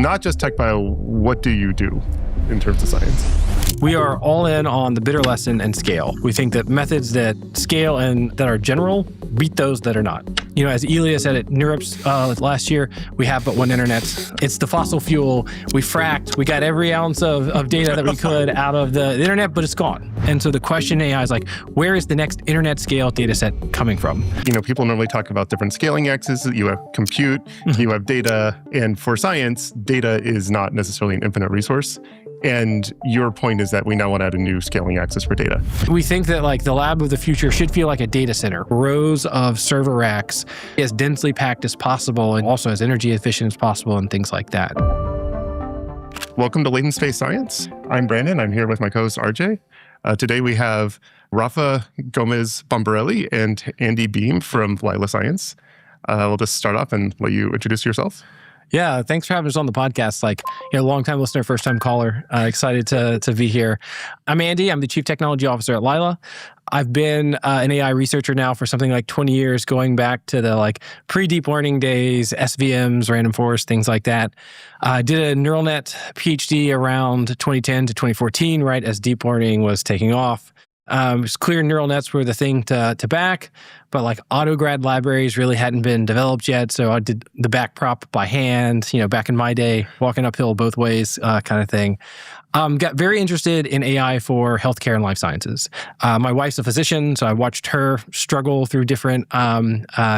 not just TechBio, what do you do in terms of science? We are all in on the bitter lesson and scale. We think that methods that scale and that are general beat those that are not. As Ilya said at NeurIPS last year, we have but one internet. It's the fossil fuel. We fracked. We got every ounce of data that we could out of the internet, but it's gone. And so the question in AI is like, where is the next internet scale data set coming from? People normally talk about different scaling axes. You have compute, you have data, and for science, data is not necessarily an infinite resource. And your point is that we now want to add a new scaling axis for data. We think that the lab of the future should feel like a data center, rows of server racks as densely packed as possible and also as energy efficient as possible and things like that. Welcome to Latent Space Science. I'm Brandon. I'm here with my co-host RJ. Today we have Rafa Gómez-Bombarelli and Andy Beam from Lila Sciences. We'll just start off and let you introduce yourself. Yeah, thanks for having us on the podcast. Long-time listener, first-time caller. Excited to be here. I'm Andy. I'm the Chief Technology Officer at Lila. I've been an AI researcher now for something like 20 years, going back to the pre-deep learning days, SVMs, random forest, things like that. I did a neural net PhD around 2010 to 2014, right as deep learning was taking off. It's clear neural nets were the thing to back, but autograd libraries really hadn't been developed yet. So I did the backprop by hand, back in my day, walking uphill both ways kind of thing. Got very interested in AI for healthcare and life sciences. My wife's a physician, so I watched her struggle through different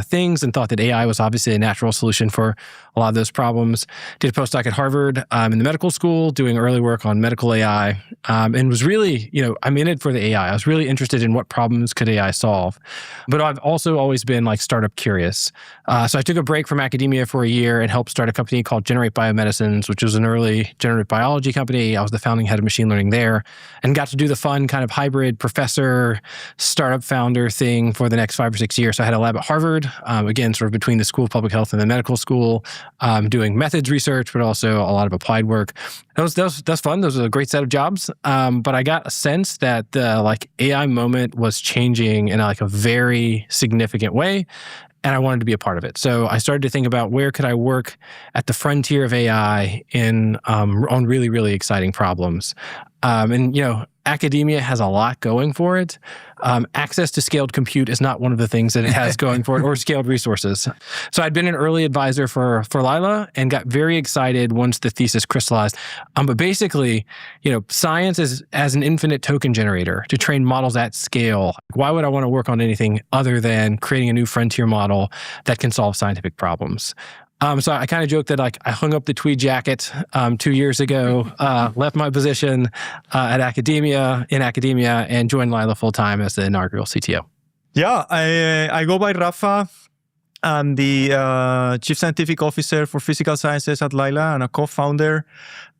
things and thought that AI was obviously a natural solution for a lot of those problems. Did a postdoc at Harvard in the medical school, doing early work on medical AI, and was really, I'm in it for the AI. I was really interested in what problems could AI solve. But I've also always been startup curious. So I took a break from academia for a year and helped start a company called Generate Biomedicines, which was an early generative biology company. I was the founding head of machine learning there and got to do the fun kind of hybrid professor, startup founder thing for the next 5 or 6 years. So I had a lab at Harvard, again, sort of between the School of Public Health and the medical school, doing methods research, but also a lot of applied work. That's fun. Those were a great set of jobs. But I got a sense that the AI moment was changing in a very significant way. And I wanted to be a part of it. So I started to think about where could I work at the frontier of AI on really, really exciting problems. Academia has a lot going for it. Access to scaled compute is not one of the things that it has going for it, or scaled resources. So I'd been an early advisor for Lila and got very excited once the thesis crystallized. But basically, science is as an infinite token generator to train models at scale. Why would I want to work on anything other than creating a new frontier model that can solve scientific problems? So I kind of joked that I hung up the tweed jacket 2 years ago, left my position in academia, and joined Lila full-time as the inaugural CTO. Yeah, I go by Rafa. I'm the Chief Scientific Officer for Physical Sciences at Lila and a co-founder.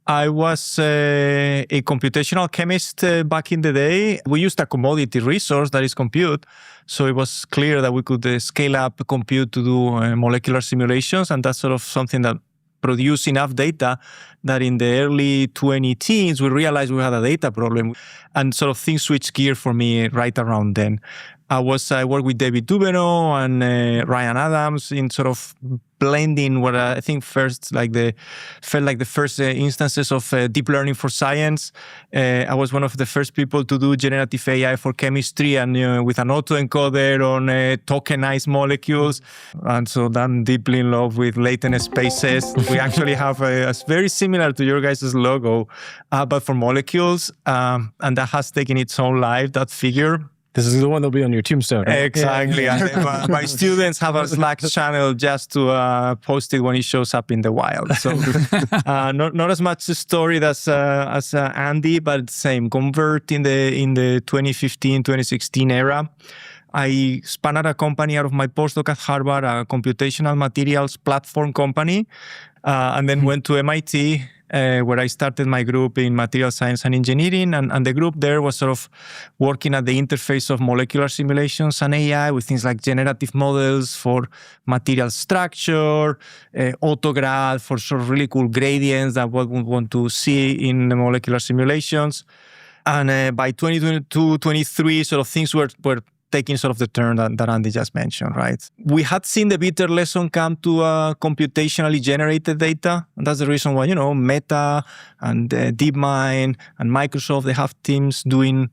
I was a computational chemist back in the day. We used a commodity resource that is compute. So it was clear that we could scale up compute to do molecular simulations. And that's sort of something that produced enough data that in the early 2010s, we realized we had a data problem. And sort of things switched gear for me right around then. I worked with David Dubeneau and Ryan Adams in sort of blending what I think felt like the first instances of deep learning for science. I was one of the first people to do generative AI for chemistry and with an autoencoder on tokenized molecules. And so I'm deeply in love with latent spaces. We actually have a very similar to your guys' logo, but for molecules. And that has taken its own life, that figure. This is the one that'll be on your tombstone. Right? Exactly. Yeah. My students have a Slack channel just to post it when it shows up in the wild. So not as much a story as Andy, but same. Convert in the 2015, 2016 era. I spun out a company out of my postdoc at Harvard, a computational materials platform company, and then went to MIT, where I started my group in material science and engineering. And the group there was sort of working at the interface of molecular simulations and AI with things like generative models for material structure, autograph for sort of really cool gradients that we would want to see in the molecular simulations. And by 2022, 23, sort of things were taking sort of the turn that Andy just mentioned, right? We had seen the bitter lesson come to computationally generated data. And that's the reason why, Meta and DeepMind and Microsoft, they have teams doing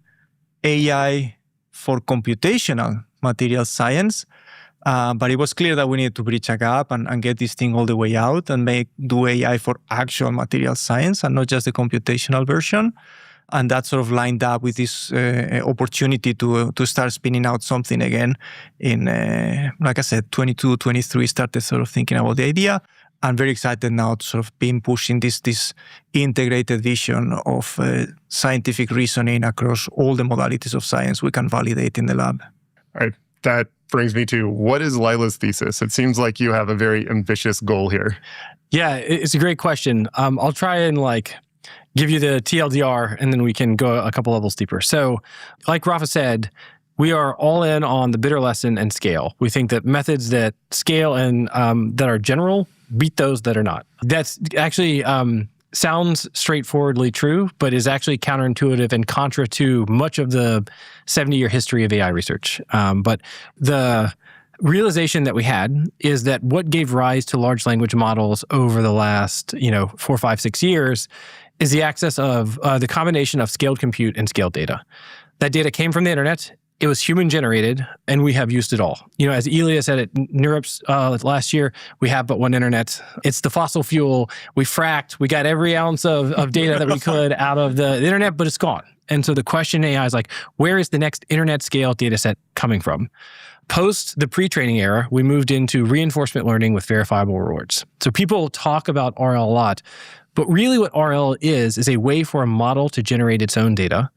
AI for computational material science. But it was clear that we needed to bridge a gap and get this thing all the way out and do AI for actual material science and not just the computational version. And that sort of lined up with this opportunity to start spinning out something again in, like I said, 22, 23, started sort of thinking about the idea. I'm very excited now to sort of be pushing this integrated vision of scientific reasoning across all the modalities of science we can validate in the lab. All right. That brings me to, what is Lila's thesis? It seems like you have a very ambitious goal here. Yeah, it's a great question. I'll try and give you the TLDR, and then we can go a couple levels deeper. So, like Rafa said, we are all in on the bitter lesson and scale. We think that methods that scale and that are general beat those that are not. That's actually sounds straightforwardly true, but is actually counterintuitive and contra to much of the 70-year history of AI research. But the realization that we had is that what gave rise to large language models over the last 4, 5, 6 years is the access of the combination of scaled compute and scaled data. That data came from the internet. It was human generated, and we have used it all. As Ilya said at NeurIPS last year, we have but one internet. It's the fossil fuel. We fracked. We got every ounce of data that we could out of the internet, but it's gone. And so the question in AI is where is the next internet scale data set coming from? Post the pre-training era, we moved into reinforcement learning with verifiable rewards. So people talk about RL a lot, but really what RL is a way for a model to generate its own data.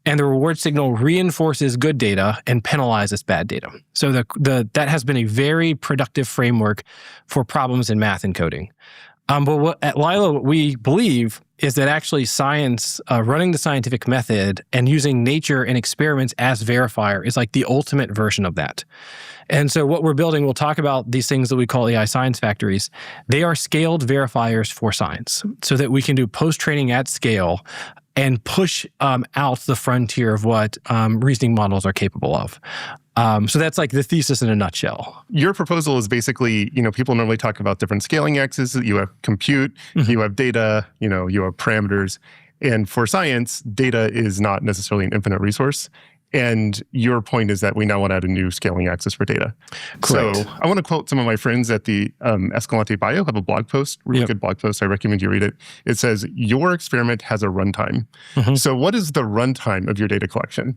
And the reward signal reinforces good data and penalizes bad data. So that has been a very productive framework for problems in math and coding. But at Lila, what we believe is that actually science, running the scientific method and using nature and experiments as verifier is the ultimate version of that. And so what we're building, we'll talk about these things that we call AI science factories. They are scaled verifiers for science so that we can do post-training at scale and push out the frontier of what reasoning models are capable of. So that's the thesis in a nutshell. Your proposal is basically, people normally talk about different scaling axes. You have compute, you have data, you have parameters. And for science, data is not necessarily an infinite resource. And your point is that we now want to add a new scaling axis for data. Correct. So I want to quote some of my friends at the Escalante Bio, have a blog post, really good blog post. I recommend you read it. It says, your experiment has a runtime. So what is the runtime of your data collection?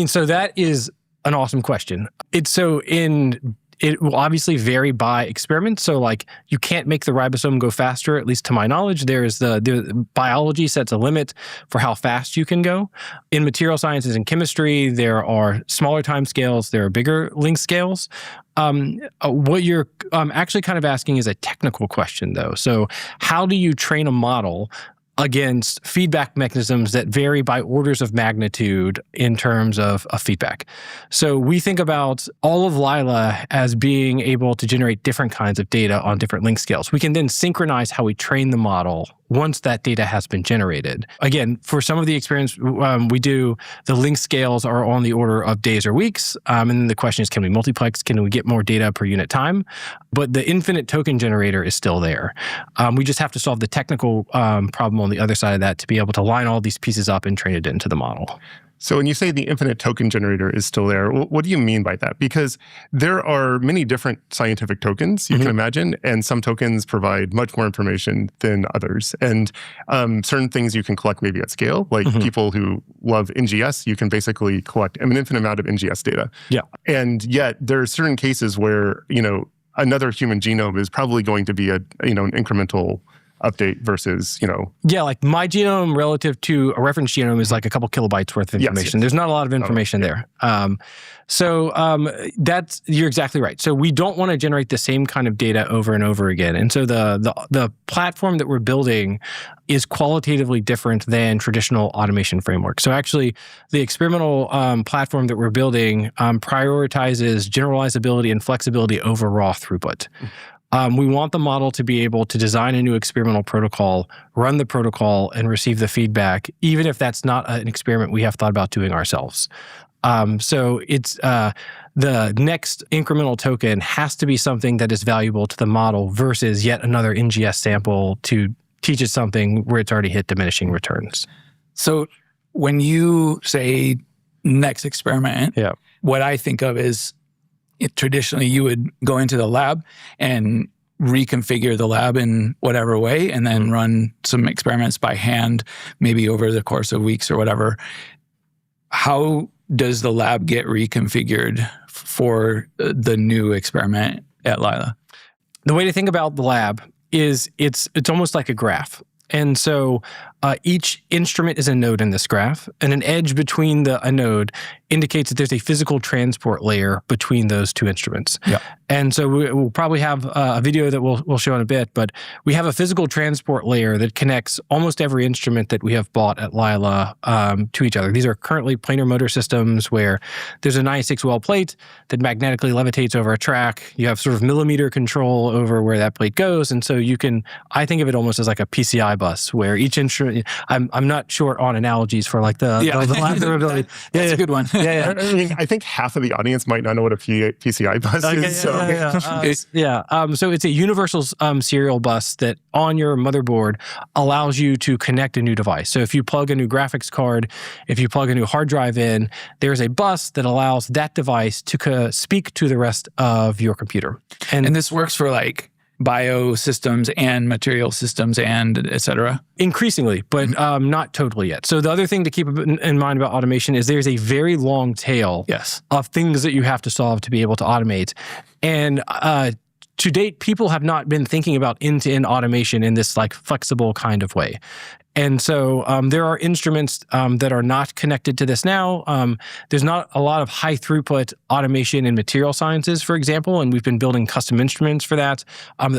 So that is an awesome question. It will obviously vary by experiment. So you can't make the ribosome go faster, at least to my knowledge. The biology sets a limit for how fast you can go. In material sciences and chemistry, there are smaller time scales, there are bigger length scales. What you're actually kind of asking is a technical question though. So how do you train a model against feedback mechanisms that vary by orders of magnitude in terms of feedback? So we think about all of Lila as being able to generate different kinds of data on different length scales. We can then synchronize how we train the model once that data has been generated. Again, for some of the experiments we do, the length scales are on the order of days or weeks. And then the question is, can we multiplex? Can we get more data per unit time? But the infinite token generator is still there. We just have to solve the technical problem on the other side of that to be able to line all these pieces up and train it into the model. So when you say the infinite token generator is still there, what do you mean by that? Because there are many different scientific tokens you can imagine, and some tokens provide much more information than others. And certain things you can collect maybe at scale, like people who love NGS, you can basically collect an infinite amount of NGS data. Yeah. And yet there are certain cases where, another human genome is probably going to be an incremental update versus, Yeah, my genome relative to a reference genome is a couple kilobytes worth of information. Yes. There's not a lot of information there. That's, you're exactly right. So we don't want to generate the same kind of data over and over again. And so the platform that we're building is qualitatively different than traditional automation frameworks. So actually, the experimental platform that we're building prioritizes generalizability and flexibility over raw throughput. We want the model to be able to design a new experimental protocol, run the protocol, and receive the feedback, even if that's not an experiment we have thought about doing ourselves. So it's the next incremental token has to be something that is valuable to the model versus yet another NGS sample to teach it something where it's already hit diminishing returns. So when you say next experiment, what I think of is traditionally you would go into the lab and reconfigure the lab in whatever way and then run some experiments by hand, maybe over the course of weeks or whatever. How does the lab get reconfigured for the new experiment at Lila? The way to think about the lab is it's almost like a graph. And so each instrument is a node in this graph, and an edge between a node indicates that there's a physical transport layer between those two instruments. Yeah. And so we'll probably have a video that we'll show in a bit, but we have a physical transport layer that connects almost every instrument that we have bought at Lila to each other. These are currently planar motor systems where there's a 96-well plate that magnetically levitates over a track. You have sort of millimeter control over where that plate goes, and so I think of it almost as like a PCI bus where each instrument. I'm not short on analogies for like the lab durability. That's a good one. I mean, I think half of the audience might not know what a PCI bus is. So it's a universal serial bus that on your motherboard allows you to connect a new device. So if you plug a new graphics card, if you plug a new hard drive in, there's a bus that allows that device to speak to the rest of your computer. And this works for like biosystems and material systems and et cetera? Increasingly, but not totally yet. So the other thing to keep in mind about automation is there's a very long tail of things that you have to solve to be able to automate. And to date, people have not been thinking about end-to-end automation in this like flexible kind of way. And so there are instruments that are not connected to this now. There's not a lot of high throughput automation in material sciences, for example, and we've been building custom instruments for that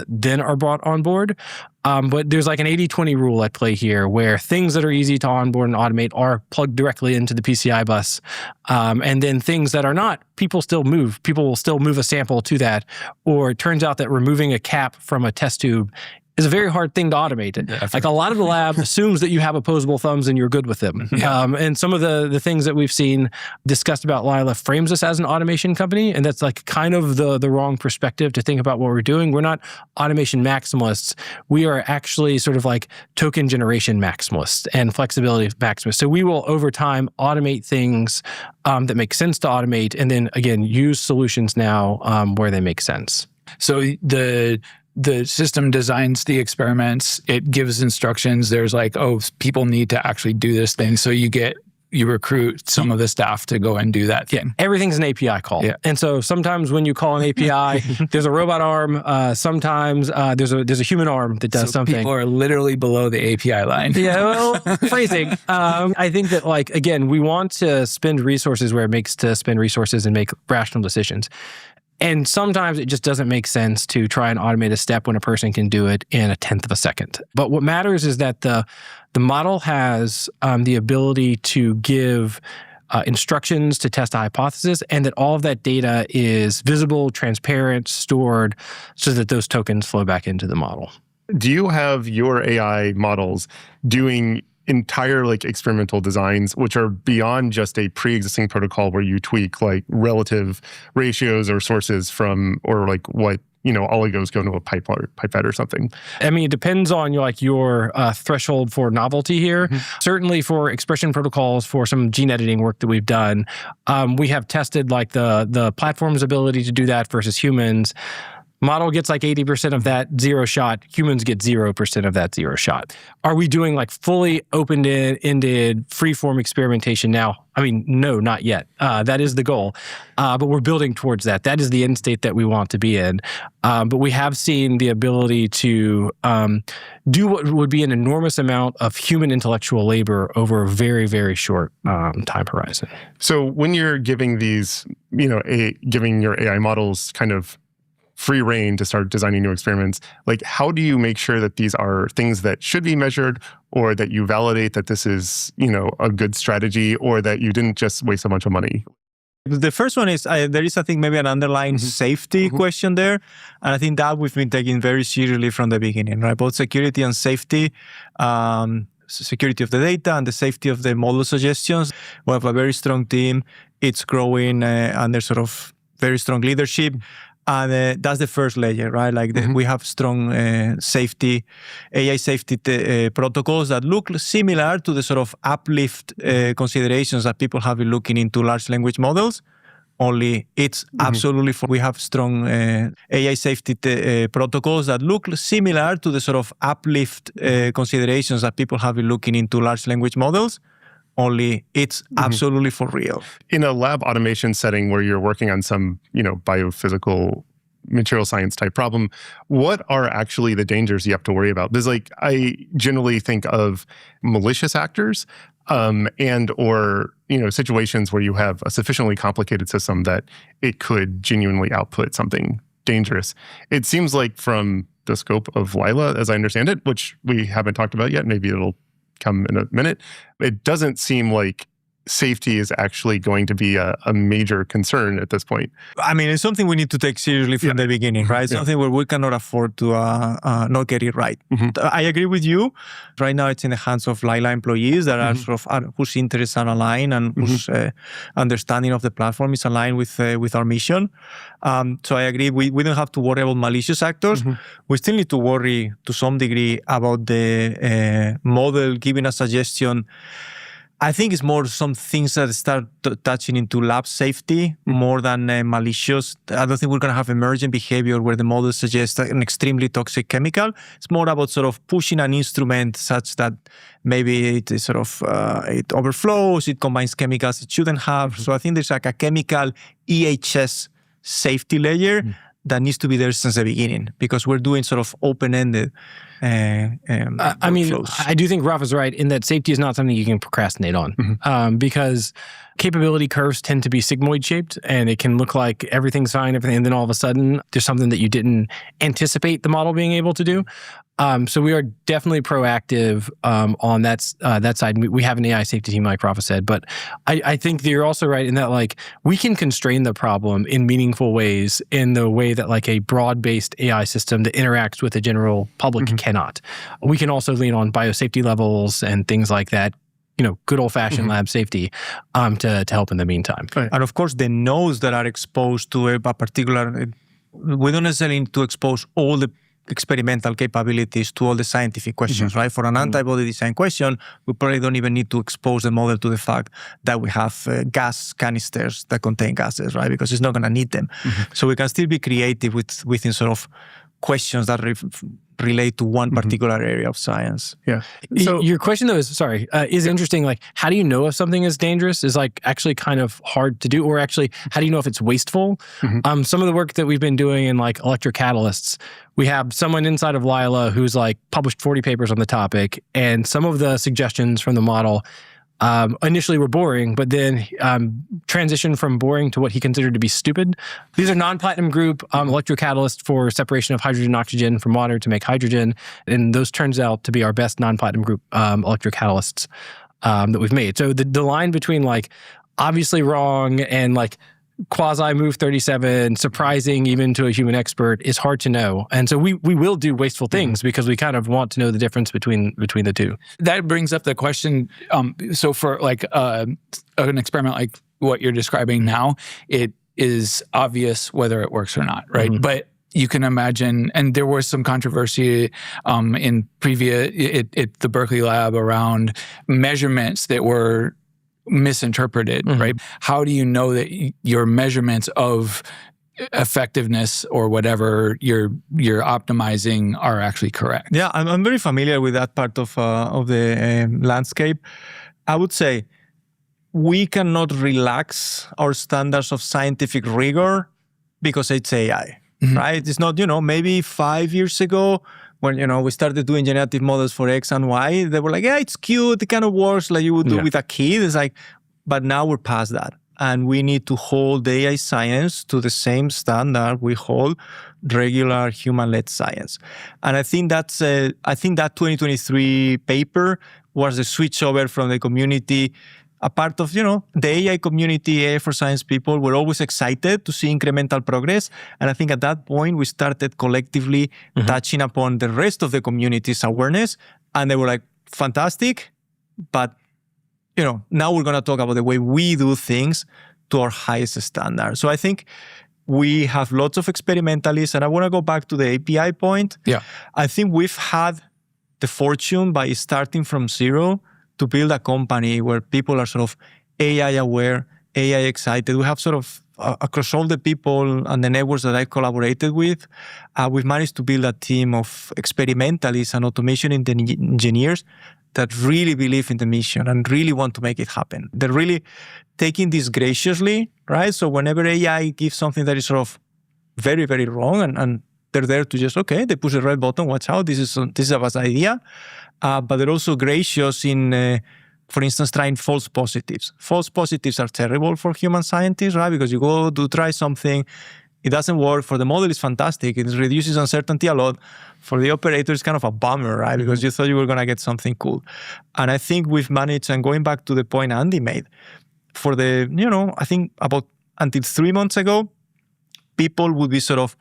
then are brought on board. But there's like an 80-20 rule at play here where things that are easy to onboard and automate are plugged directly into the PCI bus. And then things that are not, people still move. People will still move a sample to that. Or it turns out that removing a cap from a test tube is a very hard thing to automate. Like a lot of the lab assumes that you have opposable thumbs and you're good with them. And some of the things that we've seen discussed about Lila frames us as an automation company. And that's like kind of the wrong perspective to think about what we're doing. We're not automation maximalists. We are actually sort of like token generation maximalists and flexibility maximalists. So we will over time automate things that make sense to automate. And then again, use solutions now where they make sense. So the system designs the experiments. It gives instructions. There's like, people need to actually do this thing. So you recruit some of the staff to go and do that thing. Everything's an API call. Yeah. And so sometimes when you call an API, there's a robot arm. Sometimes there's a human arm that does something. People are literally below the API line. Yeah, well, phrasing. I think that like, again, we want to spend resources where it makes to spend resources and make rational decisions. And sometimes it just doesn't make sense to try and automate a step when a person can do it in 1/10 of a second. But what matters is that the model has the ability to give instructions to test a hypothesis, and that all of that data is visible, transparent, stored, so that those tokens flow back into the model. Do you have your AI models doing entire like experimental designs, which are beyond just a pre-existing protocol where you tweak like relative ratios or sources from, or like what, oligos go into a pipette or something? I mean, it depends on your threshold for novelty here. Certainly for expression protocols, for some gene editing work that we've done, we have tested like the platform's ability to do that versus humans. Model gets like 80% of that zero shot. Humans get 0% of that zero shot. Are we doing like fully open-ended, free-form experimentation now? I mean, no, not yet. That is the goal. But we're building towards that. That is the end state that we want to be in. But we have seen the ability to do what would be an enormous amount of human intellectual labor over a very, very short time horizon. So when you're giving these, giving your AI models kind of free reign to start designing new experiments, like how do you make sure that these are things that should be measured, or that you validate that this is, a good strategy, or that you didn't just waste a bunch of money? The first one is, there is, I think, maybe an underlying safety question there. And I think that we've been taking very seriously from the beginning, right? Both security and safety. security of the data and the safety of the model suggestions. We have a very strong team. It's growing under sort of very strong leadership. And that's the first layer, right? Like we have strong safety, AI safety protocols that look similar to the sort of uplift considerations that people have been looking into large language models. Only it's absolutely we have strong AI safety protocols that look similar to the sort of uplift considerations that people have been looking into large language models. Only it's absolutely for real. In a lab automation setting where you're working on some, biophysical material science type problem, what are actually the dangers you have to worry about? Because I generally think of malicious actors and or situations where you have a sufficiently complicated system that it could genuinely output something dangerous. It seems like from the scope of Lila, as I understand it, which we haven't talked about yet, maybe it'll come in a minute, it doesn't seem like safety is actually going to be a major concern at this point. I mean, it's something we need to take seriously from the beginning, right? Something where we cannot afford to not get it right. I agree with you. Right now, it's in the hands of Lila employees that are sort of whose interests are aligned and whose understanding of the platform is aligned with our mission. So I agree. We don't have to worry about malicious actors. We still need to worry to some degree about the model giving a suggestion. I think it's more some things that start touching into lab safety more than malicious. I don't think we're going to have emergent behavior where the model suggests an extremely toxic chemical. It's more about sort of pushing an instrument such that maybe it is sort of it overflows, it combines chemicals it shouldn't have. So I think there's like a chemical EHS safety layer that needs to be there since the beginning because we're doing sort of open-ended I mean, I do think Rafa's right in that safety is not something you can procrastinate on because capability curves tend to be sigmoid shaped and it can look like everything's fine, and then all of a sudden there's something that you didn't anticipate the model being able to do. So we are definitely proactive on that side. We have an AI safety team, like Rafa said, but I think that you're also right in that we can constrain the problem in meaningful ways in the way that a broad-based AI system that interacts with the general public cannot. We can also lean on biosafety levels and things like that, good old-fashioned lab safety to help in the meantime. Right. And of course, the nodes that are exposed to a particular, we don't necessarily need to expose all the experimental capabilities to all the scientific questions, right? For an antibody design question, we probably don't even need to expose the model to the fact that we have gas canisters that contain gases, right? Because it's not going to need them. So we can still be creative within sort of questions that relate to one particular area of science. Yeah. So your question though is interesting. How do you know if something is dangerous is actually kind of hard to do, or actually, how do you know if it's wasteful? Some of the work that we've been doing in electrocatalysts, we have someone inside of Lila who's published 40 papers on the topic, and some of the suggestions from the model initially were boring, but then transitioned from boring to what he considered to be stupid. These are non-platinum group electrocatalysts for separation of hydrogen and oxygen from water to make hydrogen. And those turns out to be our best non-platinum group electrocatalysts that we've made. So the line between obviously wrong and quasi move 37, surprising even to a human expert, is hard to know. And so we will do wasteful things because we kind of want to know the difference between the two. That brings up the question. So for an experiment like what you're describing now, it is obvious whether it works or not, right? But you can imagine, and there was some controversy in previous at the Berkeley lab around measurements that were misinterpreted, right? How do you know that your measurements of effectiveness or whatever you're optimizing are actually correct? Yeah, I'm very familiar with that part of the landscape. I would say we cannot relax our standards of scientific rigor because it's AI, right? It's not, maybe 5 years ago, when, we started doing generative models for X and Y, they were yeah, it's cute, it kind of works like you would do with a kid. It's but now we're past that. And we need to hold AI science to the same standard we hold regular human-led science. And I think that 2023 paper was the switch over from the community. A part of, the AI community, AI for science people were always excited to see incremental progress. And I think at that point, we started collectively touching upon the rest of the community's awareness. And they were fantastic, but now we're going to talk about the way we do things to our highest standard. So I think we have lots of experimentalists, and I want to go back to the API point. Yeah. I think we've had the fortune by starting from zero to build a company where people are sort of AI aware, AI excited. We have sort of across all the people and the networks that I collaborated with, we've managed to build a team of experimentalists and automation engineers that really believe in the mission and really want to make it happen. They're really taking this graciously, right? So whenever AI gives something that is sort of very, very wrong, and they're there to just, okay, they push the red button, watch out, this is a bad idea. But they're also gracious in, for instance, trying false positives. False positives are terrible for human scientists, right? Because you go to try something, it doesn't work. For the model, it's fantastic. It reduces uncertainty a lot. For the operator, it's kind of a bummer, right? Because you thought you were going to get something cool. And I think we've managed, and going back to the point Andy made, for the, I think about until 3 months ago, people would be sort of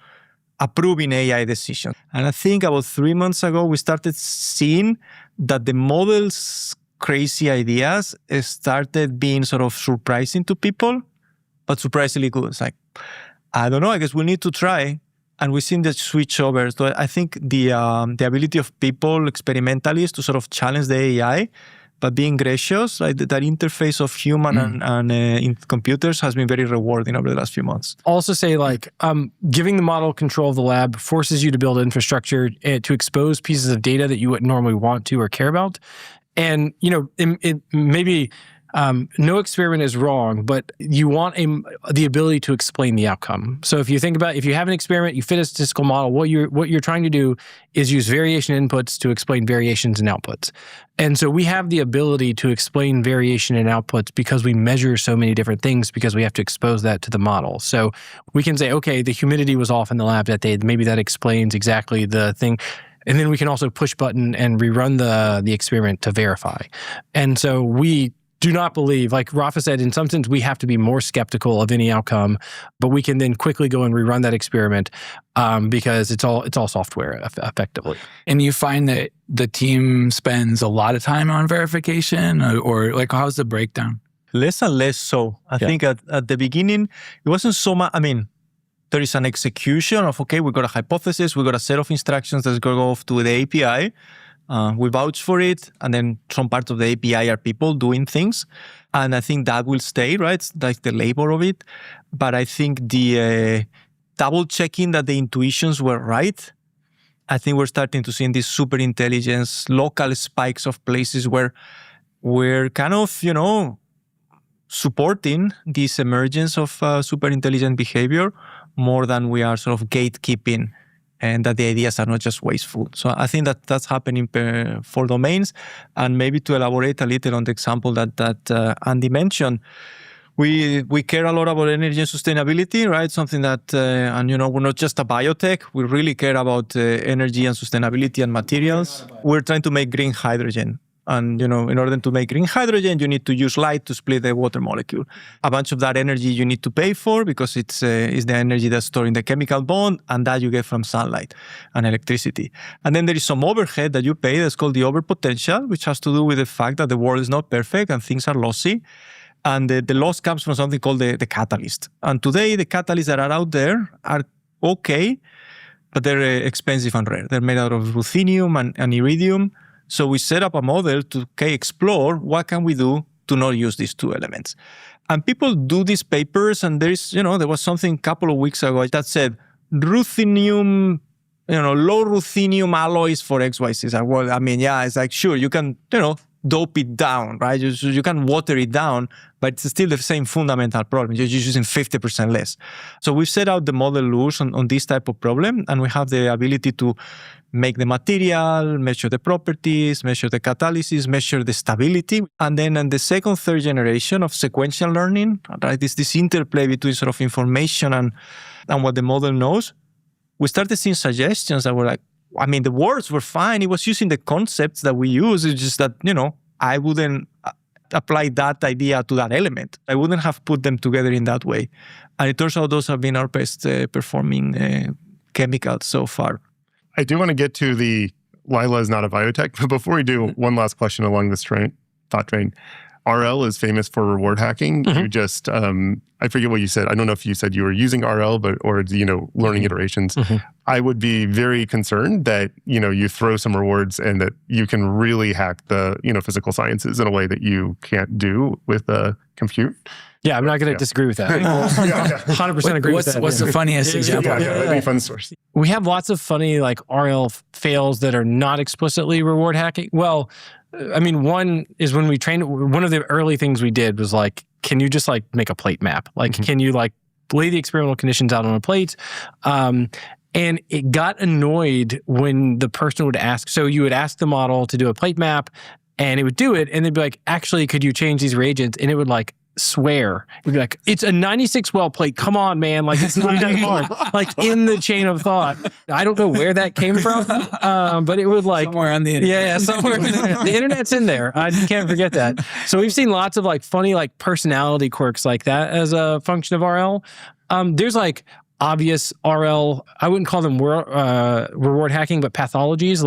approving AI decisions. And I think about 3 months ago, we started seeing that the model's crazy ideas started being sort of surprising to people, but surprisingly good. It's like, I don't know, I guess we need to try. And we've seen the switch over. So I think the ability of people, experimentalists, to sort of challenge the AI, but being gracious, right? That interface of human and computers has been very rewarding over the last few months. Also say giving the model control of the lab forces you to build infrastructure to expose pieces of data that you wouldn't normally want to or care about. And, it maybe no experiment is wrong, but you want the ability to explain the outcome. So if you think about, if you have an experiment, you fit a statistical model, what you're trying to do is use variation inputs to explain variations in outputs. And so we have the ability to explain variation in outputs because we measure so many different things, because we have to expose that to the model. So we can say, okay, the humidity was off in the lab that day. Maybe that explains exactly the thing. And then we can also push button and rerun the experiment to verify. And so we do not believe, like Rafa said, in some sense, we have to be more skeptical of any outcome, but we can then quickly go and rerun that experiment because it's all software effectively. And you find that the team spends a lot of time on verification, or like, how's the breakdown? Less and less so. I think at the beginning, it wasn't so much, there is an execution of, okay, we got a hypothesis, we got a set of instructions that's going to go off to the API. We vouch for it, and then some part of the API are people doing things. And I think that will stay, right? It's like the labor of it. But I think the double checking that the intuitions were right, I think we're starting to see in this superintelligence, local spikes of places where we're kind of, supporting this emergence of superintelligent behavior more than we are sort of gatekeeping, and that the ideas are not just wasteful. So I think that that's happening for domains. And maybe to elaborate a little on the example that Andy mentioned, we care a lot about energy and sustainability, right? Something that, we're not just a biotech. We really care about energy and sustainability and materials. We're trying to make green hydrogen. And, in order to make green hydrogen, you need to use light to split the water molecule. A bunch of that energy you need to pay for because it's the energy that's stored in the chemical bond, and that you get from sunlight and electricity. And then there is some overhead that you pay that's called the overpotential, which has to do with the fact that the world is not perfect and things are lossy. And the loss comes from something called the catalyst. And today, the catalysts that are out there are okay, but they're expensive and rare. They're made out of ruthenium and iridium. So we set up a model to explore what can we do to not use these two elements. And people do these papers, and there was something a couple of weeks ago that said ruthenium, low ruthenium alloys for XYZ. Well, it's like, sure, you can, dope it down, right? You can water it down, but it's still the same fundamental problem. You're just using 50% less. So we've set out the model loose on this type of problem, and we have the ability to make the material, measure the properties, measure the catalysis, measure the stability. And then in the second, third generation of sequential learning, right, this interplay between sort of information and what the model knows, we started seeing suggestions that were like, the words were fine. It was using the concepts that we use. It's just that, I wouldn't apply that idea to that element. I wouldn't have put them together in that way. And it turns out those have been our best performing chemicals so far. I do want to get to the Lila is not a biotech, but before we do, one last question along this thought train. RL is famous for reward hacking. You just, I forget what you said. I don't know if you said you were using RL, or learning iterations. I would be very concerned that, you throw some rewards and that you can really hack the, physical sciences in a way that you can't do with compute. Yeah, I'm not going to disagree with that. 100% agree with that. What's the funniest example? That'd be a fun source. We have lots of funny RL fails that are not explicitly reward hacking. Well, I mean, one is when we trained, one of the early things we did was can you just make a plate map? Can you lay the experimental conditions out on a plate? And it got annoyed when the person would ask, so you would ask the model to do a plate map and it would do it. And they'd be like, actually, could you change these reagents? And it would swear. It'd be like, it's a 96 well plate. Come on, man. It's not that hard. In the chain of thought. I don't know where that came from, but it was somewhere on the internet. Yeah, somewhere. The internet's in there. You can't forget that. So we've seen lots of funny personality quirks like that as a function of RL. There's obvious RL, I wouldn't call them reward hacking, but pathologies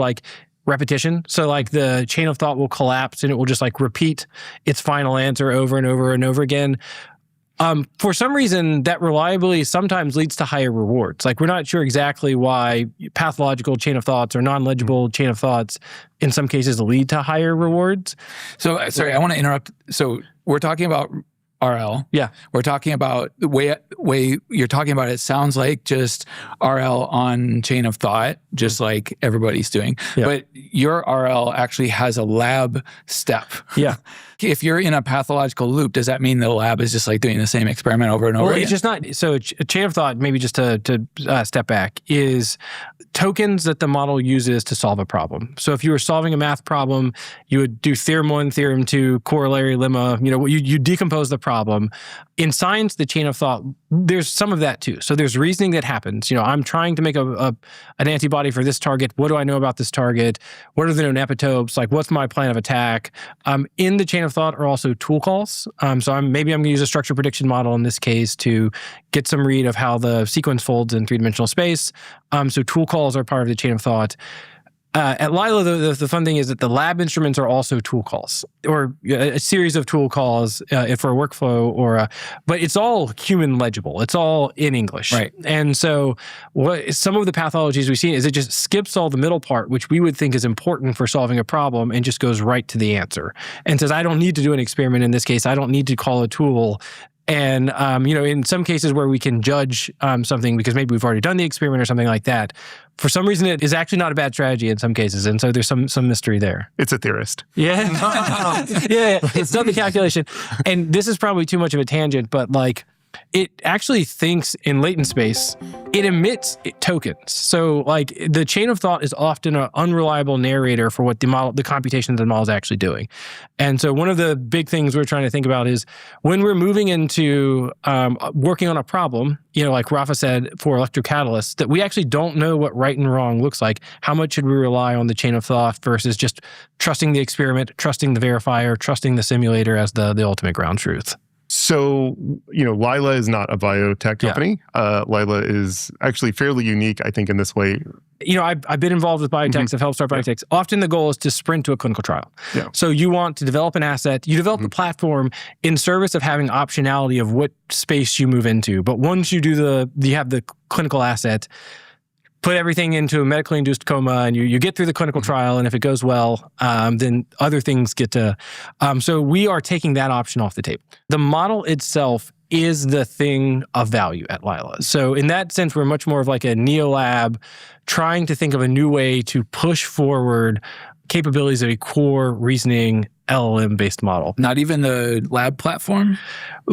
repetition. So the chain of thought will collapse and it will just repeat its final answer over and over and over again. For some reason, that reliably sometimes leads to higher rewards. We're not sure exactly why pathological chain of thoughts or non-legible chain of thoughts in some cases lead to higher rewards. So, sorry, I want to interrupt. So we're talking about RL. Yeah. We're talking about the way you're talking about it sounds like just RL on chain of thought, just like everybody's doing. Yeah. But your RL actually has a lab step. Yeah. If you're in a pathological loop, does that mean the lab is just doing the same experiment over and over again? It's just not. So a chain of thought, maybe just to step back, is tokens that the model uses to solve a problem. So if you were solving a math problem, you would do theorem 1, theorem 2, corollary lemma, you decompose the problem. In science, the chain of thought, there's some of that too. So there's reasoning that happens. I'm trying to make an antibody for this target. What do I know about this target? What are the known epitopes? What's my plan of attack? In the chain of thought are also tool calls. So maybe I'm going to use a structure prediction model in this case to get some read of how the sequence folds in three-dimensional space. So tool calls are part of the chain of thought. At Lila, the fun thing is that the lab instruments are also tool calls, or a series of tool calls for a workflow, but it's all human legible. It's all in English. Right. And so some of the pathologies we've seen is it just skips all the middle part, which we would think is important for solving a problem, and just goes right to the answer. And says, I don't need to do an experiment in this case. I don't need to call a tool. And, in some cases where we can judge something because maybe we've already done the experiment or something like that, for some reason it is actually not a bad strategy in some cases. And so there's some mystery there. It's a theorist. Yeah. Yeah. It's done the calculation. And this is probably too much of a tangent, but it actually thinks in latent space. It emits tokens. So the chain of thought is often an unreliable narrator for what the computation that the model is actually doing. And so one of the big things we're trying to think about is when we're moving into working on a problem, like Rafa said, for electrocatalysts, that we actually don't know what right and wrong looks like. How much should we rely on the chain of thought versus just trusting the experiment, trusting the verifier, trusting the simulator as the ultimate ground truth? So, Lila is not a biotech company. Yeah. Lila is actually fairly unique, I think, in this way. I've been involved with biotechs. I've helped start biotechs. Yeah. Often the goal is to sprint to a clinical trial. Yeah. So you want to develop an asset. You develop the platform in service of having optionality of what space you move into. But once you you have the clinical asset, put everything into a medically induced coma, and you get through the clinical trial, and if it goes well, then other things get to... So we are taking that option off the table. The model itself is the thing of value at Lila. So in that sense, we're much more of a neo-lab trying to think of a new way to push forward capabilities of a core reasoning LLM-based model. Not even the lab platform?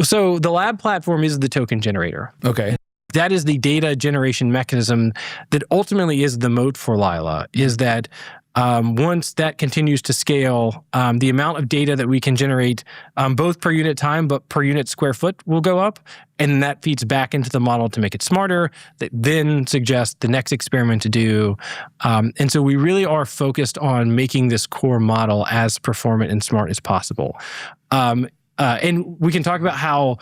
So the lab platform is the token generator. Okay. That is the data generation mechanism that ultimately is the moat for Lila, is that once that continues to scale, the amount of data that we can generate, both per unit time, but per unit square foot will go up. And that feeds back into the model to make it smarter, that then suggests the next experiment to do. And so we really are focused on making this core model as performant and smart as possible. And we can talk about how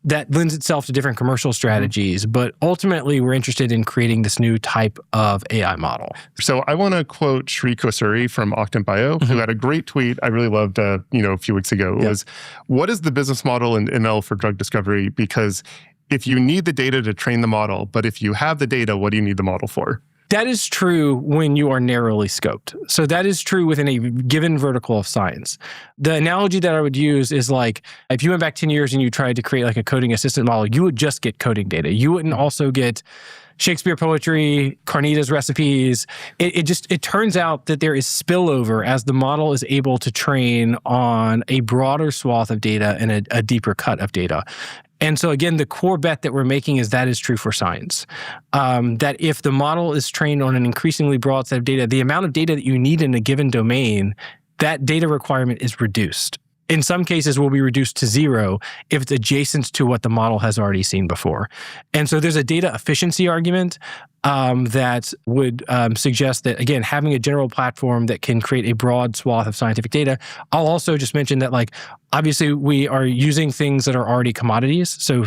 that lends itself to different commercial strategies. But ultimately, we're interested in creating this new type of AI model. So I want to quote Sri Kosuri from TechBio, who had a great tweet I really loved a few weeks ago. It was, what is the business model in ML for drug discovery? Because if you need the data to train the model, but if you have the data, what do you need the model for? That is true when you are narrowly scoped. So that is true within a given vertical of science. The analogy that I would use is like, if you went back 10 years and you tried to create like a coding assistant model, you would just get coding data. You wouldn't also get Shakespeare poetry, Carnitas recipes. It turns out that there is spillover as the model is able to train on a broader swath of data and a deeper cut of data. And so again, the core bet that we're making is that is true for science. That if the model is trained on an increasingly broad set of data, the amount of data that you need in a given domain, that data requirement is reduced. In some cases, will be reduced to zero if it's adjacent to what the model has already seen before. And so there's a data efficiency argument that would suggest that, again, having a general platform that can create a broad swath of scientific data. I'll also just mention that, like, obviously we are using things that are already commodities. So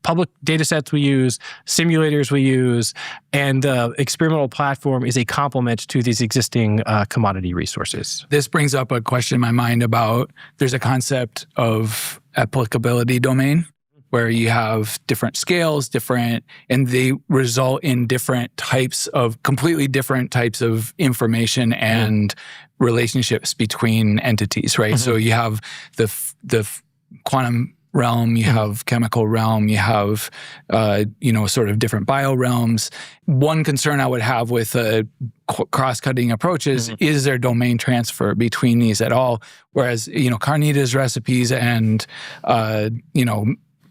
public data sets we use, simulators we use, and the experimental platform is a complement to these existing commodity resources. This brings up a question in my mind about, there's a concept of applicability domain, where you have different scales, and they result in completely different types of information and relationships between entities, right? So you have the quantum realm, you have chemical realm, you have, sort of different bio realms. One concern I would have with cross-cutting approaches is there domain transfer between these at all? Whereas, Carnitas recipes and,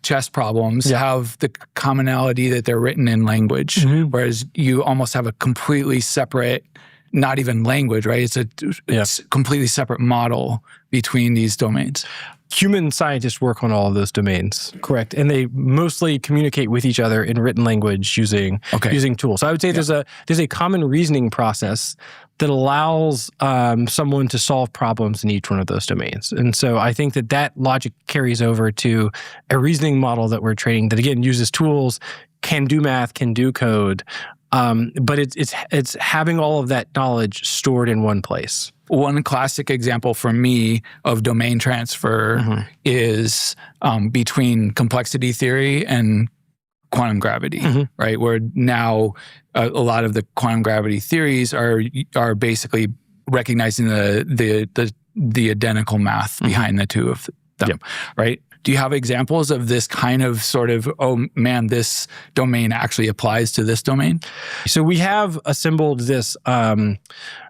chess problems have the commonality that they're written in language, whereas you almost have a completely separate, not even language, right? It's a completely separate model between these domains. Human scientists work on all of those domains, correct? And they mostly communicate with each other in written language using tools. So I would say there's a common reasoning process that allows someone to solve problems in each one of those domains. And so I think that logic carries over to a reasoning model that we're training that, again, uses tools, can do math, can do code, but it's having all of that knowledge stored in one place. One classic example for me of domain transfer is between complexity theory and quantum gravity, right? Where now a lot of the quantum gravity theories are basically recognizing the identical math behind the two of them, right? Do you have examples of this kind of sort of, oh man, this domain actually applies to this domain? So we have assembled this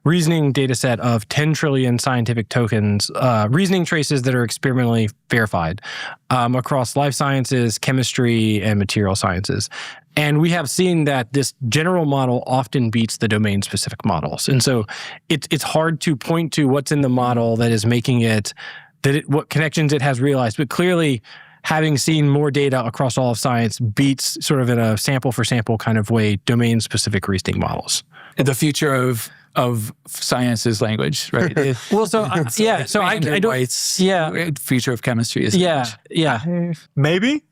reasoning data set of 10 trillion scientific tokens, reasoning traces that are experimentally verified across life sciences, chemistry, and material sciences. And we have seen that this general model often beats the domain-specific models. And so it's hard to point to what's in the model that is making it what connections it has realized. But clearly, having seen more data across all of science beats, sort of in a sample-for-sample kind of way, domain-specific reasoning models. The future of science is language, right? Well, so I don't. Future of chemistry is language. Maybe.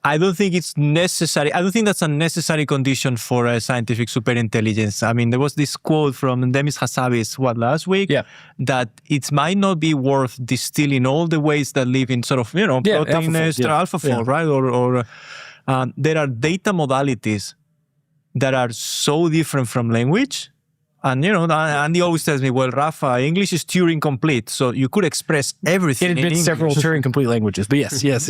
I don't think it's necessary. I don't think that's a necessary condition for a scientific superintelligence. I mean, there was this quote from Demis Hassabis, last week, that it might not be worth distilling all the ways that live in sort of, protein AlphaFold, right? Or there are data modalities that are so different from language. And, Andy always tells me, well, Rafa, English is Turing complete. So you could express everything. It admits several Turing complete languages, but yes.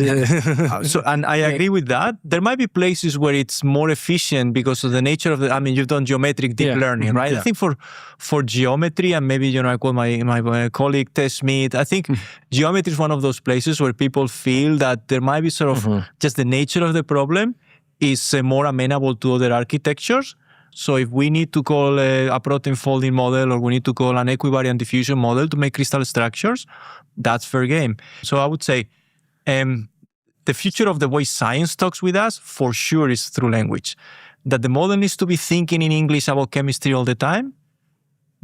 And I agree with that. There might be places where it's more efficient because of the nature of you've done geometric deep learning, right? I think for geometry, and maybe, I call my colleague Tess Smith, I think geometry is one of those places where people feel that there might be sort of just the nature of the problem is more amenable to other architectures. So if we need to call a protein folding model, or we need to call an equivariant diffusion model to make crystal structures, that's fair game. So I would say the future of the way science talks with us, for sure, is through language. That the model needs to be thinking in English about chemistry all the time,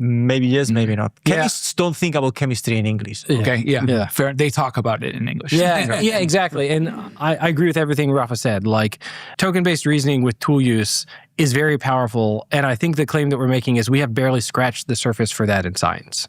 Maybe yes, maybe not. Chemists don't think about chemistry in English. Okay, yeah. Fair. They talk about it in English. Yeah, exactly. And I agree with everything Rafa said. Like, token-based reasoning with tool use is very powerful. And I think the claim that we're making is we have barely scratched the surface for that in science.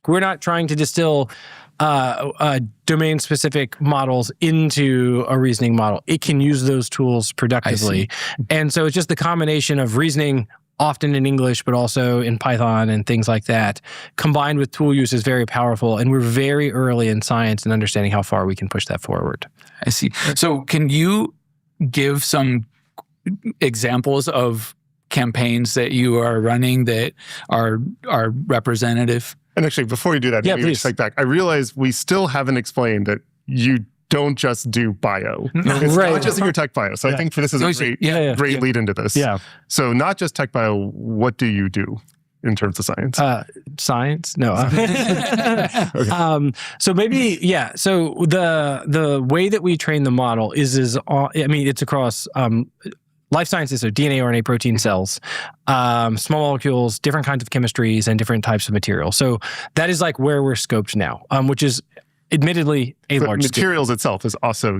We're not trying to distill domain-specific models into a reasoning model. It can use those tools productively. And so it's just the combination of reasoning, often in English, but also in Python and things like that, combined with tool use is very powerful. And we're very early in science and understanding how far we can push that forward. I see. So can you give some examples of campaigns that you are running that are representative? And actually, before you do that, maybe just take back. I realize we still haven't explained that you don't just do bio. It's not just your TechBio. So I think this is a great lead into this. Yeah. So not just TechBio, what do you do in terms of science? Science? No. So maybe, So the way that we train the model is it's across life sciences, so DNA, RNA, protein, cells, small molecules, different kinds of chemistries, and different types of materials. So that is like where we're scoped now, which is admittedly a large materials scope. Itself is also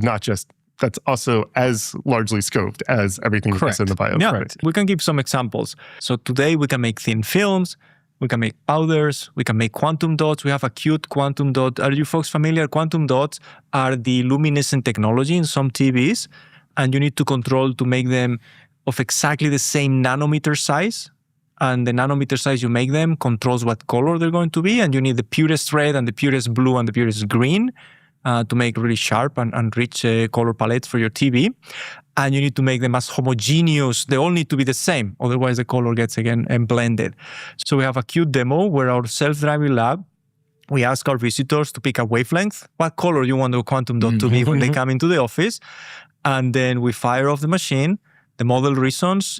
that's also as largely scoped as everything that's in the bio. Yeah, we can give some examples. So today we can make thin films, we can make powders, we can make quantum dots. We have a cute quantum dot. Are you folks familiar? Quantum dots are the luminescent technology in some TVs, and you need to control to make them of exactly the same nanometer size. And the nanometer size you make them controls what color they're going to be. And you need the purest red and the purest blue and the purest green to make really sharp and rich color palettes for your TV. And you need to make them as homogeneous. They all need to be the same. Otherwise, the color gets, again, blended. So we have a cute demo where our self-driving lab, we ask our visitors to pick a wavelength. What color you want the quantum dot to be when they come into the office. And then we fire off the machine. The model reasons.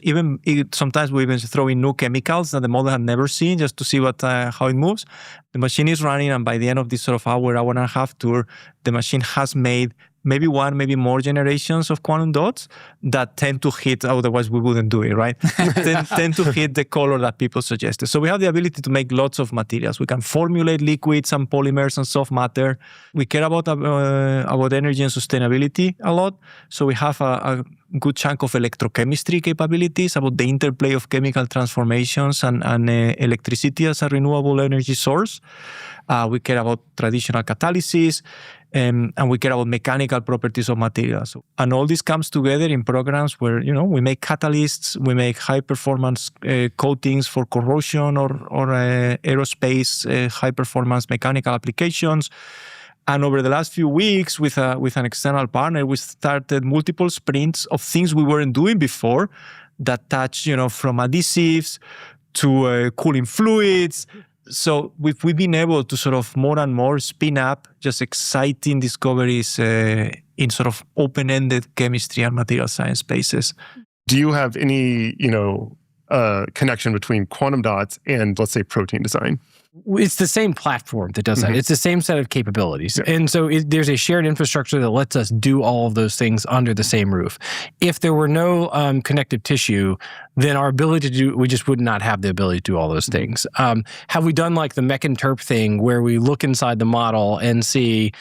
Sometimes we even throw in new chemicals that the model had never seen just to see how it moves. The machine is running, and by the end of this sort of hour and a half tour, the machine has made maybe one, maybe more generations of quantum dots that tend to hit, otherwise we wouldn't do it, right? tend to hit the color that people suggested. So we have the ability to make lots of materials. We can formulate liquids and polymers and soft matter. We care about energy and sustainability a lot. So we have a good chunk of electrochemistry capabilities about the interplay of chemical transformations and electricity as a renewable energy source. We care about traditional catalysis, and we care about mechanical properties of materials. And all this comes together in programs where, we make catalysts, we make high-performance coatings for corrosion or aerospace high-performance mechanical applications. And over the last few weeks, with an external partner, we started multiple sprints of things we weren't doing before that touch, from adhesives to cooling fluids. So we've been able to sort of more and more spin up just exciting discoveries in sort of open-ended chemistry and material science spaces. Do you have any, connection between quantum dots and, let's say, protein design? It's the same platform that does that. It's the same set of capabilities. Yeah. And so there's a shared infrastructure that lets us do all of those things under the same roof. If there were no connective tissue, then our ability we just would not have the ability to do all those things. Have we done like the mech interp thing where we look inside the model and see,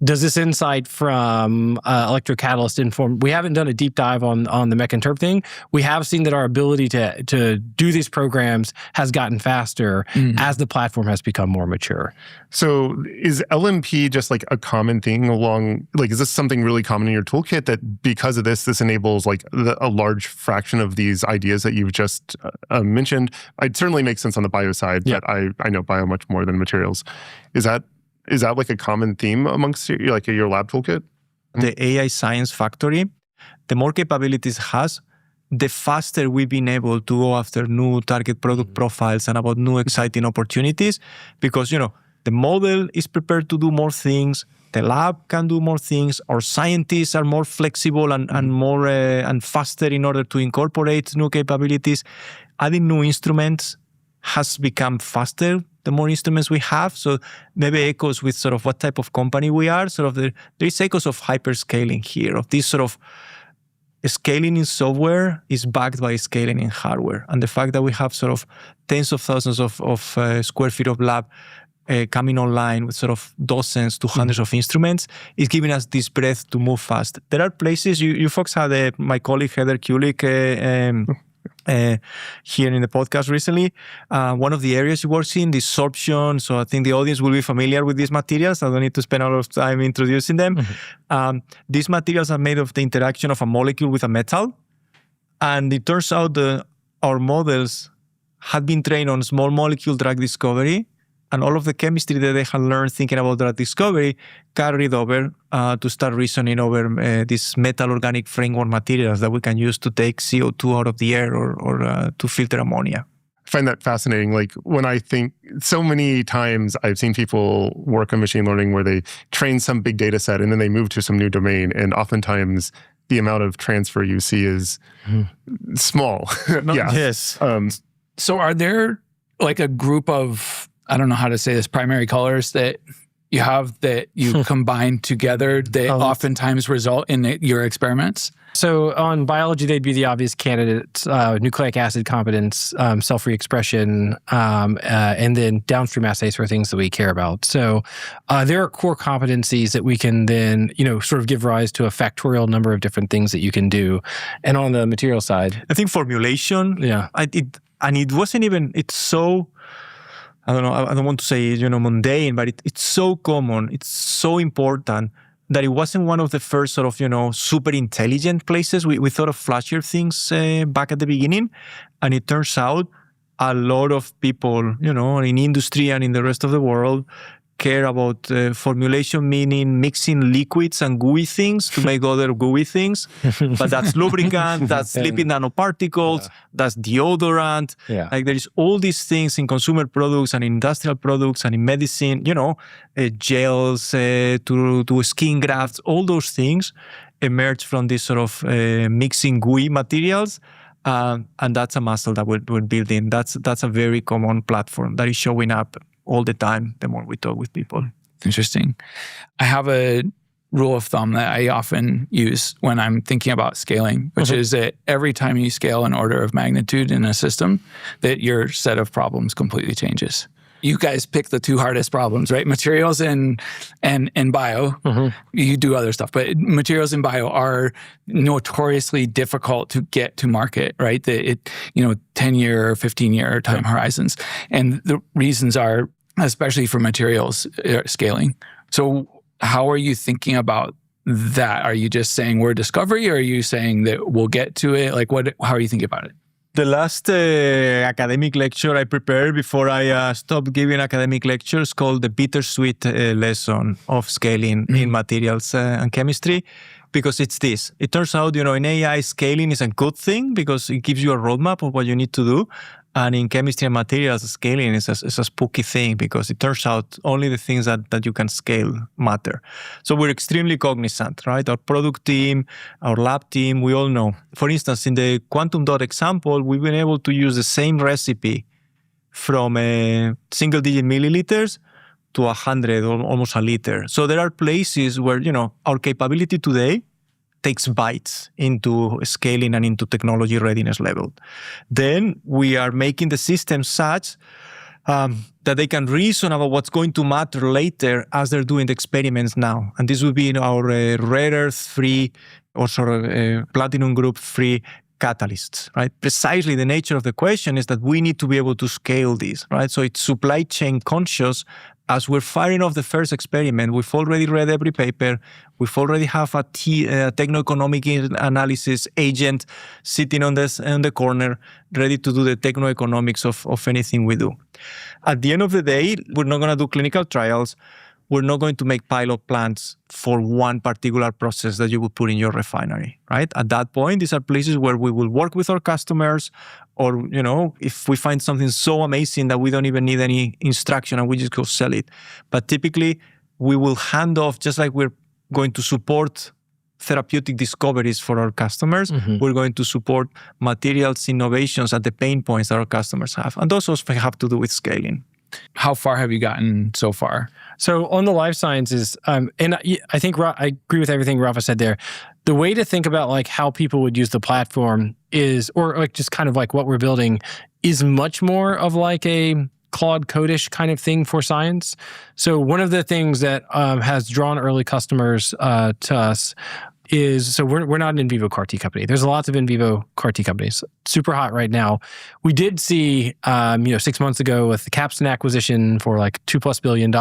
does this insight from electrocatalyst inform? We haven't done a deep dive on the mech interp thing. We have seen that our ability to do these programs has gotten faster as the platform has become more mature. So is LMP just like a common thing is this something really common in your toolkit that because of this enables like a large fraction of these ideas that you've just mentioned? It certainly makes sense on the bio side, but I know bio much more than materials. Is that like a common theme amongst your lab toolkit? The AI Science Factory, the more capabilities it has, the faster we've been able to go after new target product profiles and about new exciting opportunities because, the model is prepared to do more things, the lab can do more things, our scientists are more flexible and more and faster in order to incorporate new capabilities. Adding new instruments has become faster the more instruments we have. So maybe echoes with sort of what type of company we are. Sort of there is echoes of hyperscaling here, of this sort of scaling in software is backed by scaling in hardware. And the fact that we have sort of tens of thousands of square feet of lab coming online with sort of dozens to hundreds of instruments is giving us this breadth to move fast. There are places, you folks had my colleague Heather Kulik here in the podcast recently. One of the areas she works in, the sorption. So I think the audience will be familiar with these materials. I don't need to spend a lot of time introducing them. These materials are made of the interaction of a molecule with a metal. And it turns out our models had been trained on small molecule drug discovery. And all of the chemistry that they had learned thinking about drug discovery carried over to start reasoning over these metal organic framework materials that we can use to take CO2 out of the air or to filter ammonia. I find that fascinating. Like when I think so many times I've seen people work on machine learning where they train some big data set and then they move to some new domain. And oftentimes the amount of transfer you see is small. Yeah. Yes. So are there like a group of, I don't know how to say this, primary colors that you have that you combine together that oftentimes result in your experiments? So on biology, they'd be the obvious candidates, nucleic acid competence, cell-free expression, and then downstream assays for things that we care about. So there are core competencies that we can then, sort of give rise to a factorial number of different things that you can do. And on the material side, I think formulation, it wasn't even, it's so, I don't know, I don't want to say, mundane, but it's so common, it's so important that it wasn't one of the first sort of, super intelligent places. We thought of flashier things back at the beginning. And it turns out a lot of people, in industry and in the rest of the world care about formulation, meaning mixing liquids and gooey things to make other gooey things. But that's lubricant, that's lipid nanoparticles, that's deodorant. Yeah. Like there is all these things in consumer products and industrial products and in medicine, gels to skin grafts, all those things emerge from this sort of mixing gooey materials. And that's a muscle that we're building. That's a very common platform that is showing up all the time, the more we talk with people. Interesting. I have a rule of thumb that I often use when I'm thinking about scaling, which is that every time you scale an order of magnitude in a system, that your set of problems completely changes. You guys pick the two hardest problems, right? Materials and bio. You do other stuff, but materials and bio are notoriously difficult to get to market, right? 10-year, 15-year time horizons. And the reasons are, especially for materials scaling. So how are you thinking about that? Are you just saying we're discovery, or are you saying that we'll get to it? Like how are you thinking about it? The last academic lecture I prepared before I stopped giving academic lectures called the bittersweet lesson of scaling in materials and chemistry, because it's this. It turns out, in AI, scaling is a good thing because it gives you a roadmap of what you need to do. And in chemistry and materials, scaling is a spooky thing because it turns out only the things that you can scale matter. So we're extremely cognizant, right? Our product team, our lab team, we all know. For instance, in the quantum dot example, we've been able to use the same recipe from single-digit milliliters to 100, or almost a liter. So there are places where, our capability today takes bites into scaling and into technology readiness level. Then we are making the system such that they can reason about what's going to matter later as they're doing the experiments now. And this would be in our rare earth-free or sort of platinum group-free catalysts, right? Precisely the nature of the question is that we need to be able to scale these, right? So it's supply chain conscious. As we're firing off the first experiment, we've already read every paper. We've already have a techno-economic analysis agent sitting on the corner, ready to do the techno-economics of anything we do. At the end of the day, we're not going to do clinical trials. We're not going to make pilot plants for one particular process that you would put in your refinery, right? At that point, these are places where we will work with our customers, or, if we find something so amazing that we don't even need any instruction and we just go sell it. But typically, we will hand off, just like we're going to support therapeutic discoveries for our customers, we're going to support materials innovations at the pain points that our customers have. And those also have to do with scaling. How far have you gotten so far? So on the life sciences, and I think I agree with everything Rafa said there. the way to think about like how people would use the platform is, or like just kind of like what we're building is much more of like a Claude Code-ish kind of thing for science. So one of the things that has drawn early customers to us is, so we're not an in vivo CAR T company. There's lots of in vivo CAR T companies, super hot right now. We did see, 6 months ago with the Capstan acquisition for like $2+ billion.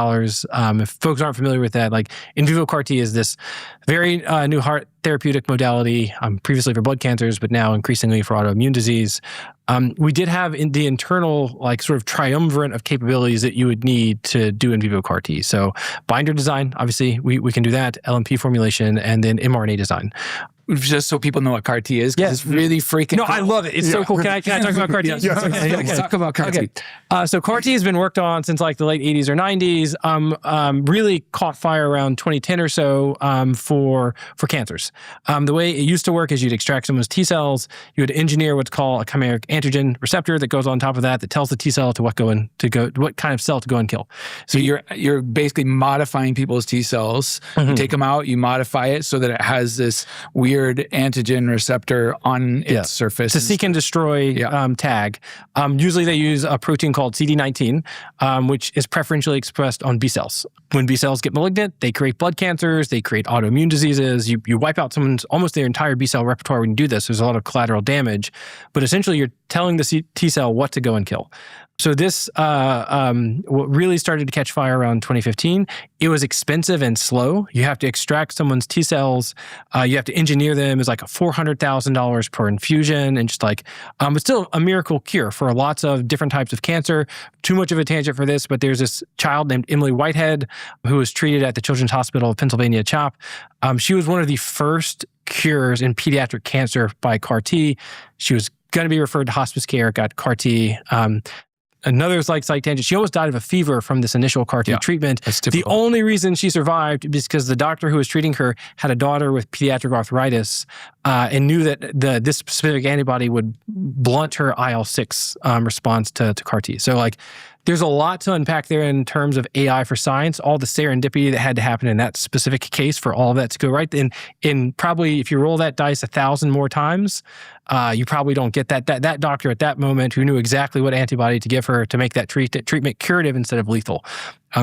If folks aren't familiar with that, like in vivo CAR T is this very new heart therapeutic modality, previously for blood cancers, but now increasingly for autoimmune disease. We did have in the internal, like sort of triumvirate of capabilities that you would need to do in vivo CAR T. So binder design, obviously, we can do that, LNP formulation, and then mRNA design. Just so people know what CAR T is, because it's really freaking cool. I love it. It's so cool. Can I talk about CAR T? Yes. Okay. Let's talk about CAR T. So CAR T has been worked on since like the late 80s or 90s. Really caught fire around 2010 or so for cancers. The way it used to work is you'd extract someone's T cells, you would engineer what's called a chimeric antigen receptor that goes on top of that tells the T cell what kind of cell to go and kill. So you're basically modifying people's T cells. Mm-hmm. You take them out, you modify it so that it has this weird antigen receptor on its surface. To seek and destroy tag. Usually they use a protein called CD19, which is preferentially expressed on B cells. When B cells get malignant, they create blood cancers, they create autoimmune diseases. You wipe out someone's almost their entire B cell repertoire when you do this. There's a lot of collateral damage, but essentially you're telling the T cell what to go and kill. So this what really started to catch fire around 2015. It was expensive and slow. You have to extract someone's T cells. You have to engineer them. It's like $400,000 per infusion, and just like, but still a miracle cure for lots of different types of cancer. Too much of a tangent for this, but there's this child named Emily Whitehead who was treated at the Children's Hospital of Pennsylvania, CHOP. She was one of the first cures in pediatric cancer by CAR T. She was going to be referred to hospice care, got CAR T. Another slight tangent. She almost died of a fever from this initial CAR T treatment. The only reason she survived is because the doctor who was treating her had a daughter with pediatric arthritis and knew that this specific antibody would blunt her IL-6 response to CAR T. So like, there's a lot to unpack there in terms of AI for science, all the serendipity that had to happen in that specific case for all of that to go right. In probably, if you roll that dice 1,000 more times, you probably don't get that doctor at that moment who knew exactly what antibody to give her to make that treatment curative instead of lethal.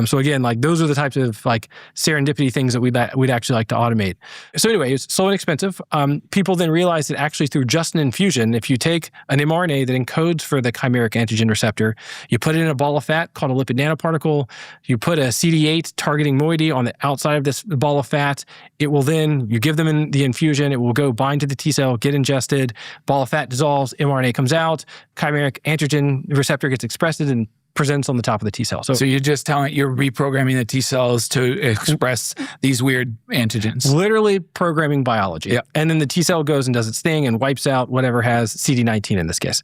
So again, like those are the types of like serendipity things that we'd actually like to automate. So anyway, it's slow and expensive. People then realized that actually through just an infusion, if you take an mRNA that encodes for the chimeric antigen receptor, you put it in a ball of fat called a lipid nanoparticle, you put a CD8 targeting moiety on the outside of this ball of fat, it will then, you give them in the infusion, it will go bind to the T cell, get ingested, ball of fat dissolves, mRNA comes out, chimeric antigen receptor gets expressed and presents on the top of the T cell. So you're just you're reprogramming the T cells to express these weird antigens. Literally programming biology. Yeah. And then the T cell goes and does its thing and wipes out whatever has CD19 in this case.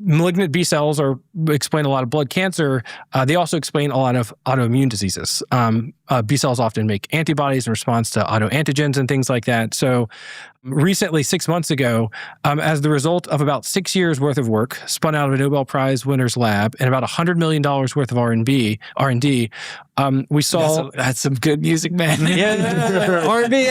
Malignant B cells explain a lot of blood cancer. They also explain a lot of autoimmune diseases. B cells often make antibodies in response to autoantigens and things like that. So recently, 6 months ago, as the result of about 6 years worth of work spun out of a Nobel Prize winner's lab and about $100 million worth of R&D, we saw... That's some good music, man. R&D,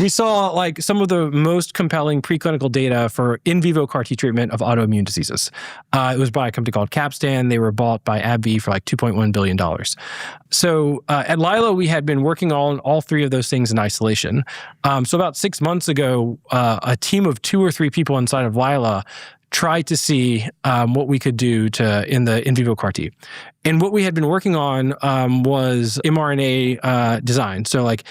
we saw like some of the most compelling preclinical data for in vivo CAR T treatment of autoimmune diseases. It was by a company called Capstan. They were bought by AbbVie for like $2.1 billion. So at Lila, we had been working on all three of those things in isolation. So about 6 months ago, a team of 2 or 3 people inside of Lila tried to see what we could do in the in vivo CAR T. And what we had been working on was mRNA design. So like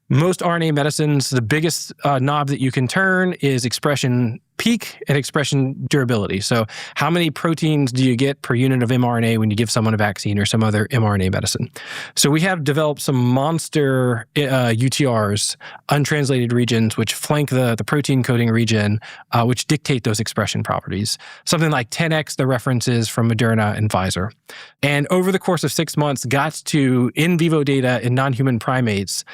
most RNA medicines, the biggest knob that you can turn is expression peak and expression durability. So how many proteins do you get per unit of mRNA when you give someone a vaccine or some other mRNA medicine? So we have developed some monster UTRs, untranslated regions, which flank the protein coding region, which dictate those expression properties. Something like 10x the references from Moderna and Pfizer. And over the course of 6 months, got to in vivo data in non-human primates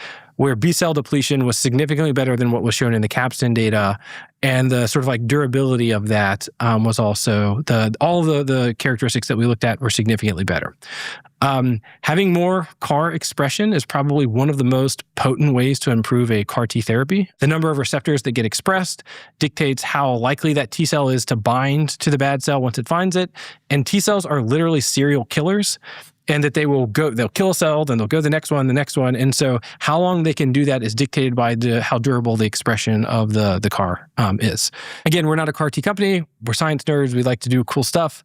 where B-cell depletion was significantly better than what was shown in the Capstan data. And the sort of like durability of that was also, all the characteristics that we looked at were significantly better. Having more CAR expression is probably one of the most potent ways to improve a CAR T therapy. The number of receptors that get expressed dictates how likely that T cell is to bind to the bad cell once it finds it. And T cells are literally serial killers. And that they'll kill a cell, then they'll go to the next one. And so how long they can do that is dictated by how durable the expression of the CAR is. Again, we're not a CAR T company. We're science nerds. We like to do cool stuff.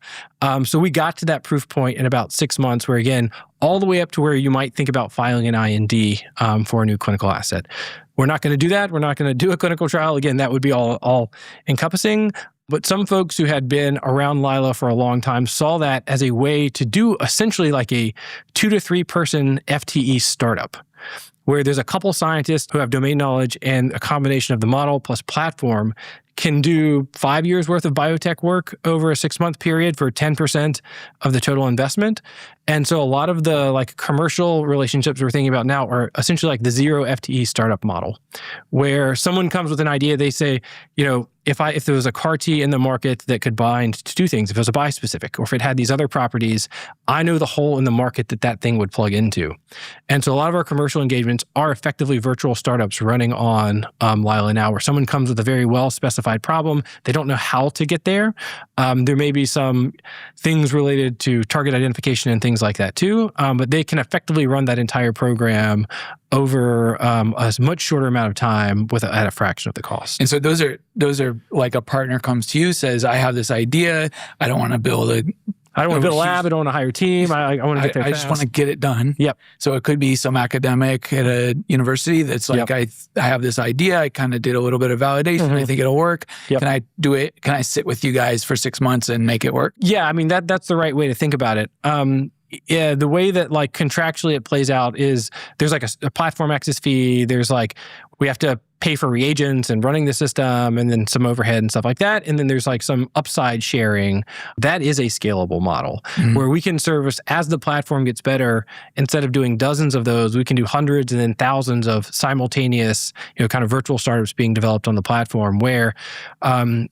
So we got to that proof point in about 6 months where, again, all the way up to where you might think about filing an IND for a new clinical asset. We're not going to do that. We're not going to do a clinical trial. Again, that would be all encompassing. But some folks who had been around Lila for a long time saw that as a way to do essentially like a 2 to 3 person FTE startup, where there's a couple scientists who have domain knowledge and a combination of the model plus platform can do 5 years worth of biotech work over a 6-month period for 10% of the total investment. And so a lot of the like commercial relationships we're thinking about now are essentially like the 0-FTE startup model, where someone comes with an idea, they say, if there was a CAR T in the market that could bind to 2 things, if it was a bispecific or if it had these other properties, I know the hole in the market that thing would plug into. And so a lot of our commercial engagements are effectively virtual startups running on Lila now, where someone comes with a very well-specified problem. They don't know how to get there. There may be some things related to target identification and things like that too, but they can effectively run that entire program over a much shorter amount of time at a fraction of the cost. And so those are like a partner comes to you, says, I have this idea. I don't want to build a lab. I don't want to hire a team. I want to get there fast. I just want to get it done. Yep. So it could be some academic at a university that's like, I have this idea. I kind of did a little bit of validation. I think it'll work. Yep. Can I do it? Can I sit with you guys for 6 months and make it work? Yeah, I mean, that's the right way to think about it. Yeah, the way that like contractually it plays out is there's like a platform access fee. There's like, we have to pay for reagents and running the system and then some overhead and stuff like that. And then there's like some upside sharing. That is a scalable model where we can service as the platform gets better. Instead of doing dozens of those, we can do hundreds and then thousands of simultaneous, kind of virtual startups being developed on the platform where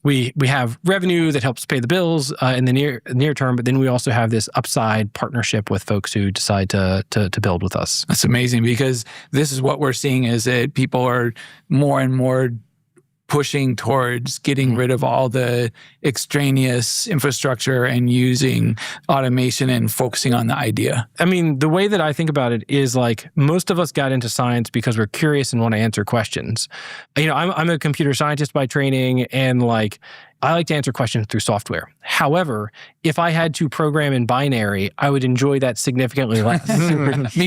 we have revenue that helps pay the bills in the near term, but then we also have this upside partnership with folks who decide to build with us. That's amazing, because this is what we're seeing is that people are more and more pushing towards getting rid of all the extraneous infrastructure and using automation and focusing on the idea. I mean, the way that I think about it is like most of us got into science because we're curious and want to answer questions. I'm a computer scientist by training, and like I like to answer questions through software. However, if I had to program in binary, I would enjoy that significantly less.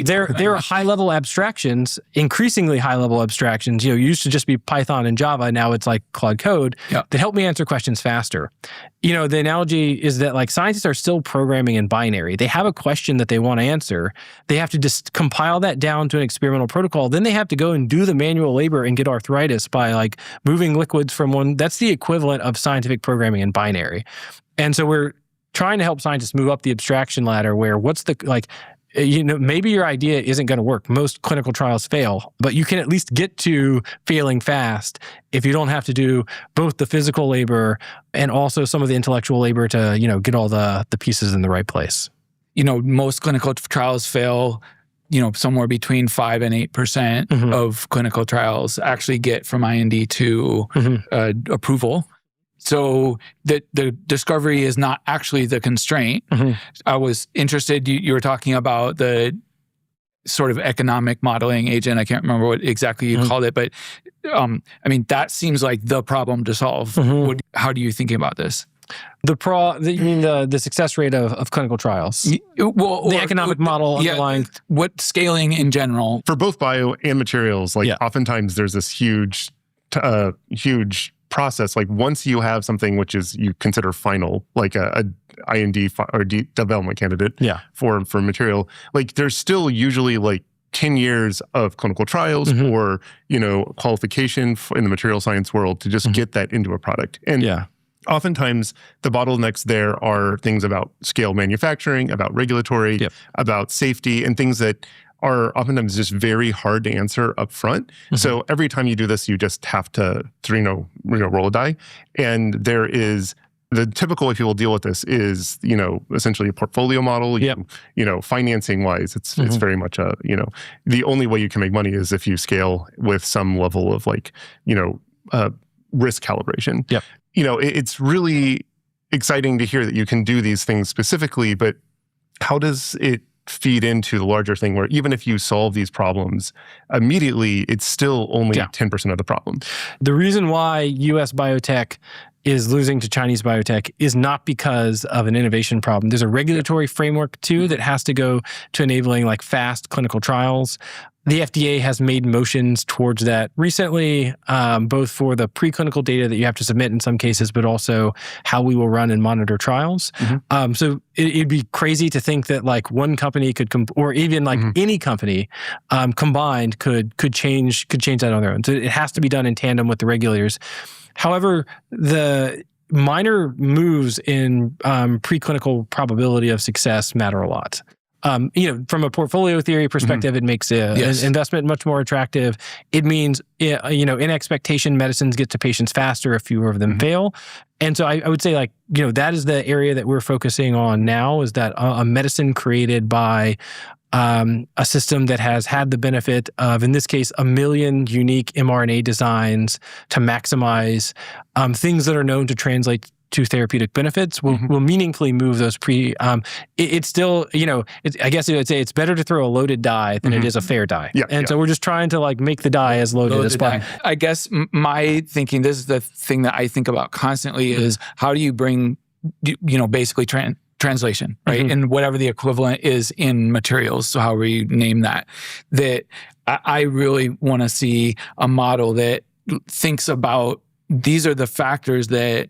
There are high-level abstractions, increasingly high-level abstractions. It used to just be Python and Java. Now it's like Claude Code that help me answer questions faster. The analogy is that like scientists are still programming in binary. They have a question that they want to answer. They have to just compile that down to an experimental protocol. Then they have to go and do the manual labor and get arthritis by like moving liquids from one. That's the equivalent of scientific programming in binary. And so we're trying to help scientists move up the abstraction ladder where maybe your idea isn't going to work. Most clinical trials fail, but you can at least get to failing fast if you don't have to do both the physical labor and also some of the intellectual labor to, get all the pieces in the right place. Most clinical trials fail. Somewhere between 5 and 8% of clinical trials actually get from IND to approval. So the discovery is not actually the constraint. I was interested, you were talking about the sort of economic modeling agent. I can't remember what exactly you called it, but that seems like the problem to solve. How do you think about this? You mean the success rate of clinical trials? The economic model underlying. What scaling in general? For both bio and materials, oftentimes there's this huge process. Like once you have something which is you consider final, like a IND or development candidate for material, like there's still usually like 10 years of clinical trials or, qualification in the material science world to just get that into a product. And oftentimes the bottlenecks there are things about scale manufacturing, about regulatory, about safety, and things that are oftentimes just very hard to answer up front. So every time you do this, you just have to roll a die. And there is the typical way people deal with this is, essentially a portfolio model. Financing wise, it's very much the only way you can make money is if you scale with some level of risk calibration. Yep. It's really exciting to hear that you can do these things specifically, but how does it feed into the larger thing where even if you solve these problems immediately, it's still only 10% of the problem? The reason why US biotech is losing to Chinese biotech is not because of an innovation problem. There's a regulatory framework too that has to go to enabling fast clinical trials. The FDA has made motions towards that recently, both for the preclinical data that you have to submit in some cases, but also how we will run and monitor trials. So it'd be crazy to think that one company could, or even any company combined could change that on their own. So it has to be done in tandem with the regulators. However, the minor moves in preclinical probability of success matter a lot. From a portfolio theory perspective, it makes an investment much more attractive. It means, in expectation, medicines get to patients faster if fewer of them fail. And so I would say that is the area that we're focusing on now, is that a medicine created by a system that has had the benefit of, in this case, 1 million unique mRNA designs to maximize things that are known to translate to therapeutic benefits will meaningfully move those it's still, I guess I would say it's better to throw a loaded die than it is a fair die. So we're just trying to make the die as loaded as possible. I guess my thinking, this is the thing that I think about constantly, is how do you bring, basically translation, right? And whatever the equivalent is in materials, so however you name that I really want to see a model that thinks about these are the factors that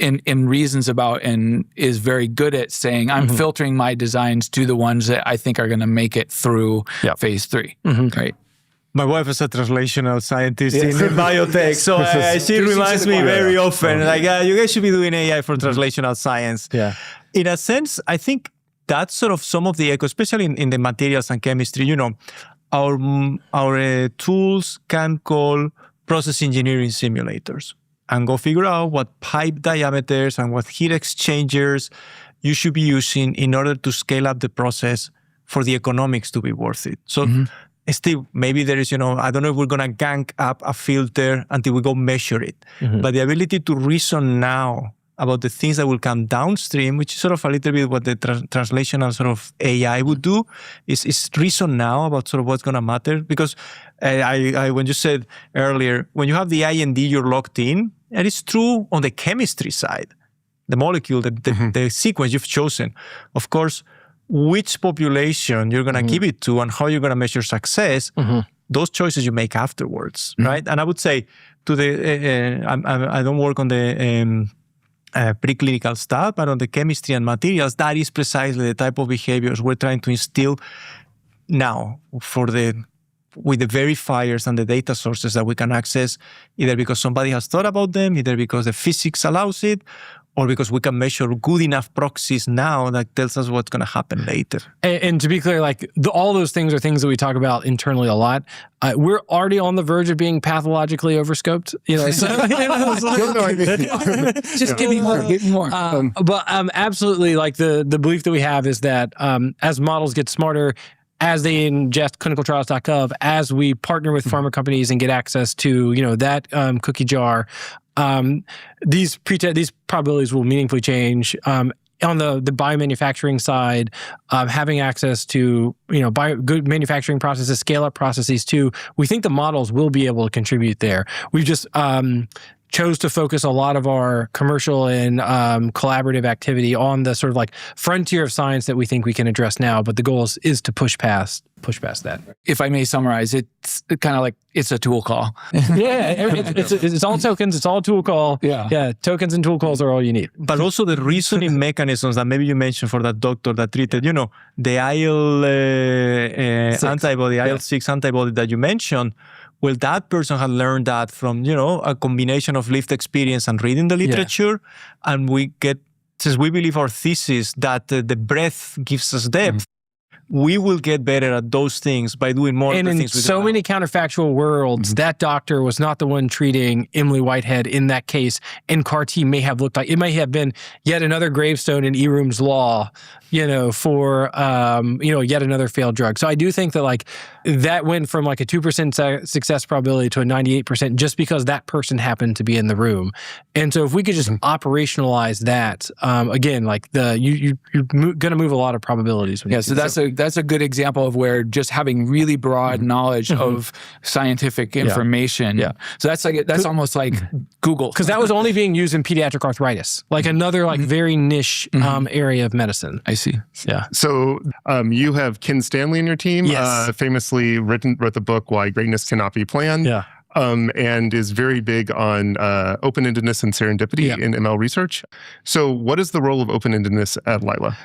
and reasons about, and is very good at saying, I'm filtering my designs to the ones that I think are going to make it through phase 3, right? My wife is a translational scientist in biotech, so she reminds me very often, you guys should be doing AI for translational science. In a sense, I think that's sort of some of the echo, especially in the materials and chemistry. Our tools can call process engineering simulators and go figure out what pipe diameters and what heat exchangers you should be using in order to scale up the process for the economics to be worth it. So still, maybe there is, I don't know if we're going to gang up a filter until we go measure it. But the ability to reason now about the things that will come downstream, which is sort of a little bit what the translational sort of AI would do, is reason now about sort of what's going to matter. Because when you said earlier, when you have the IND, you're locked in. And it's true on the chemistry side, the molecule, the sequence you've chosen. Of course, which population you're going to give it to and how you're going to measure success, those choices you make afterwards, right? And I would say to the, I don't work on the preclinical stuff, but on the chemistry and materials, that is precisely the type of behaviors we're trying to instill now with the verifiers and the data sources that we can access, either because somebody has thought about them, either because the physics allows it, or because we can measure good enough proxies now that tells us what's going to happen later. And to be clear, all those things are things that we talk about internally a lot. We're already on the verge of being pathologically overscoped. Just give me more. But absolutely, the belief that we have is that as models get smarter, as they ingest clinicaltrials.gov, as we partner with pharma companies and get access to that cookie jar, these probabilities will meaningfully change. On the biomanufacturing side, having access to good manufacturing processes, scale-up processes too, we think the models will be able to contribute there. We've just chose to focus a lot of our commercial and collaborative activity on the sort of frontier of science that we think we can address now. But the goal is to push past that. If I may summarize, it's kind of it's a tool call. It's all tokens. It's all tool call. Tokens and tool calls are all you need. But also the reasoning mechanisms that maybe you mentioned for that doctor that treated, the IL antibody, IL-6 antibody that you mentioned. Well, that person had learned that from, a combination of lived experience and reading the literature. And since we believe our thesis that the breadth gives us depth, we will get better at those things by doing more and of the in things we do so now. many counterfactual worlds, that doctor was not the one treating Emily Whitehead in that case, and CAR-T may have looked like, it may have been yet another gravestone in Eroom's law, for, yet another failed drug. So I do think that like that went from like a 2% success probability to a 98% just because that person happened to be in the room. And so if we could just operationalize that, again, like you're going to move a lot of probabilities. Yeah, so that's a good example of where just having really broad knowledge of scientific information. Yeah. So that's almost like Google. Because that was only being used in pediatric arthritis, like another like very niche area of medicine. I see. Yeah. So you have Ken Stanley in your team, Yes. famously wrote the book Why Greatness Cannot Be Planned, and is very big on open-endedness and serendipity in ML research. So what is the role of open-endedness at Lila?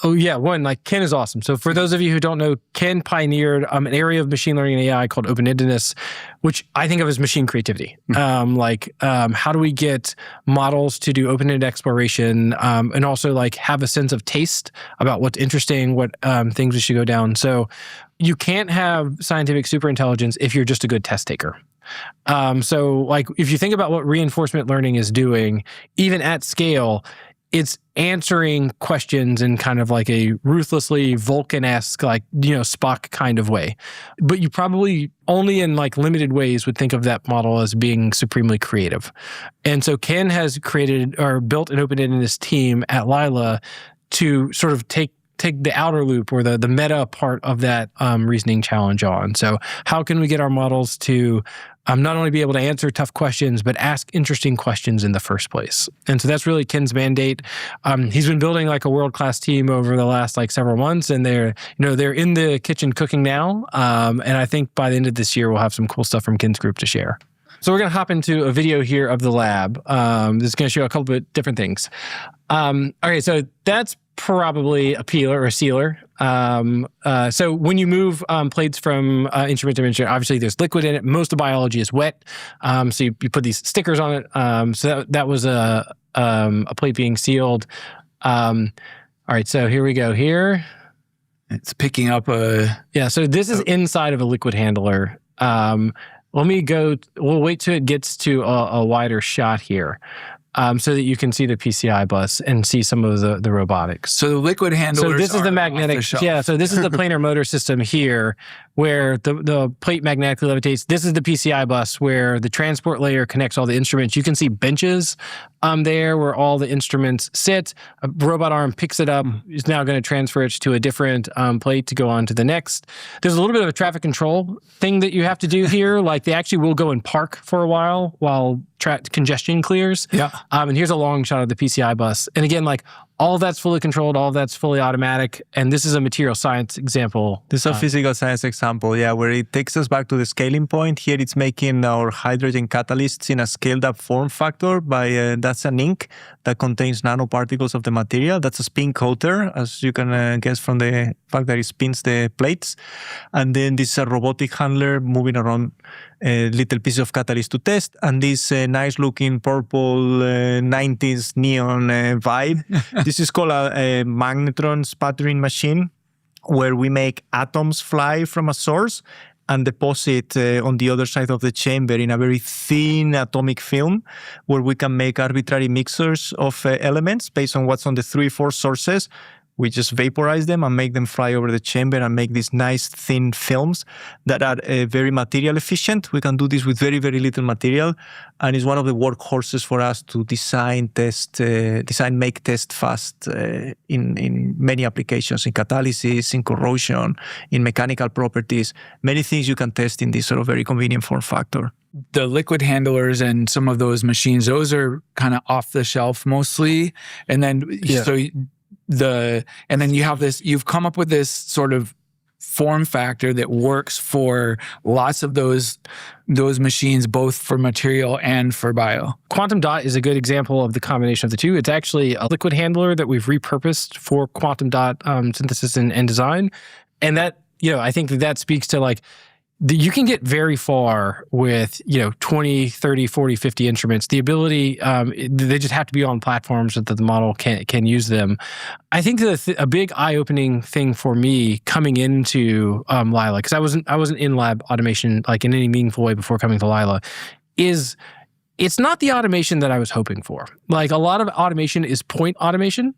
Oh yeah, one, like Ken is awesome. So for those of you who don't know, Ken pioneered an area of machine learning and AI called open-endedness, which I think of as machine creativity. How do we get models to do open-ended exploration and also like have a sense of taste about what's interesting, what things we should go down. So you can't have scientific superintelligence if you're just a good test taker. So like if you think about what reinforcement learning is doing, even at scale, it's answering questions in kind of like a ruthlessly Vulcan-esque, like, Spock kind of way. But you probably only in like limited ways would think of that model as being supremely creative. And so Ken has created or built an open-endedness team at Lila to sort of take the outer loop or the meta part of that reasoning challenge on. So how can we get our models to not only be able to answer tough questions, but ask interesting questions in the first place? And so that's really Ken's mandate. He's been building like a world-class team over the last like several months, and they're in the kitchen cooking now. And I think by the end of this year, we'll have some cool stuff from Ken's group to share. So we're going to hop into a video here of the lab. This is going to show a couple of different things. Okay, so that's probably a peeler or a sealer. So when you move plates from instrument to instrument, obviously there's liquid in it. Most of biology is wet. So you put these stickers on it. So that was a plate being sealed. All right, so here we go here. It's picking up Yeah, so this is inside of a liquid handler. We'll wait till it gets to a wider shot here. So that you can see the PCI bus and see some of the robotics. So the liquid handlers. So this is the magnetic. So this is the planar motor system here, where the plate magnetically levitates. This is the PCI bus where the transport layer connects all the instruments. You can see benches there where all the instruments sit. A robot arm picks it up, is now going to transfer it to a different plate to go on to the next. There's a little bit of a traffic control thing that you have to do here. Like they actually will go and park for a while congestion clears. Yeah. And here's a long shot of the PCI bus. And again, like all of that's fully controlled, all of that's fully automatic. And this is a material science example. This is a physical science example, where it takes us back to the scaling point. Here it's making our hydrogen catalysts in a scaled up form factor that's an ink that contains nanoparticles of the material. That's a spin coater, as you can guess from the fact that it spins the plates. And then this is a robotic handler moving around little pieces of catalyst to test. And this nice looking purple 90s neon vibe. This is called a magnetron sputtering machine, where we make atoms fly from a source and deposit on the other side of the chamber in a very thin atomic film, where we can make arbitrary mixtures of elements based on what's on the 3-4 sources. We just vaporize them and make them fly over the chamber and make these nice thin films that are very material efficient. We can do this with very, very little material. And it's one of the workhorses for us to design, make, test fast in many applications, in catalysis, in corrosion, in mechanical properties. Many things you can test in this sort of very convenient form factor. The liquid handlers and some of those machines, those are kind of off the shelf mostly. And then, and then you have this, you've come up with this sort of form factor that works for lots of those machines, both for material and for bio. Quantum dot is a good example of the combination of the two. It's actually a liquid handler that we've repurposed for quantum dot synthesis and design. And that, I think that speaks to like you can get very far with, 20, 30, 40, 50 instruments. The ability, they just have to be on platforms that the model can use them. I think that a big eye-opening thing for me coming into Lila, because I wasn't in lab automation like in any meaningful way before coming to Lila, is it's not the automation that I was hoping for. Like a lot of automation is point automation,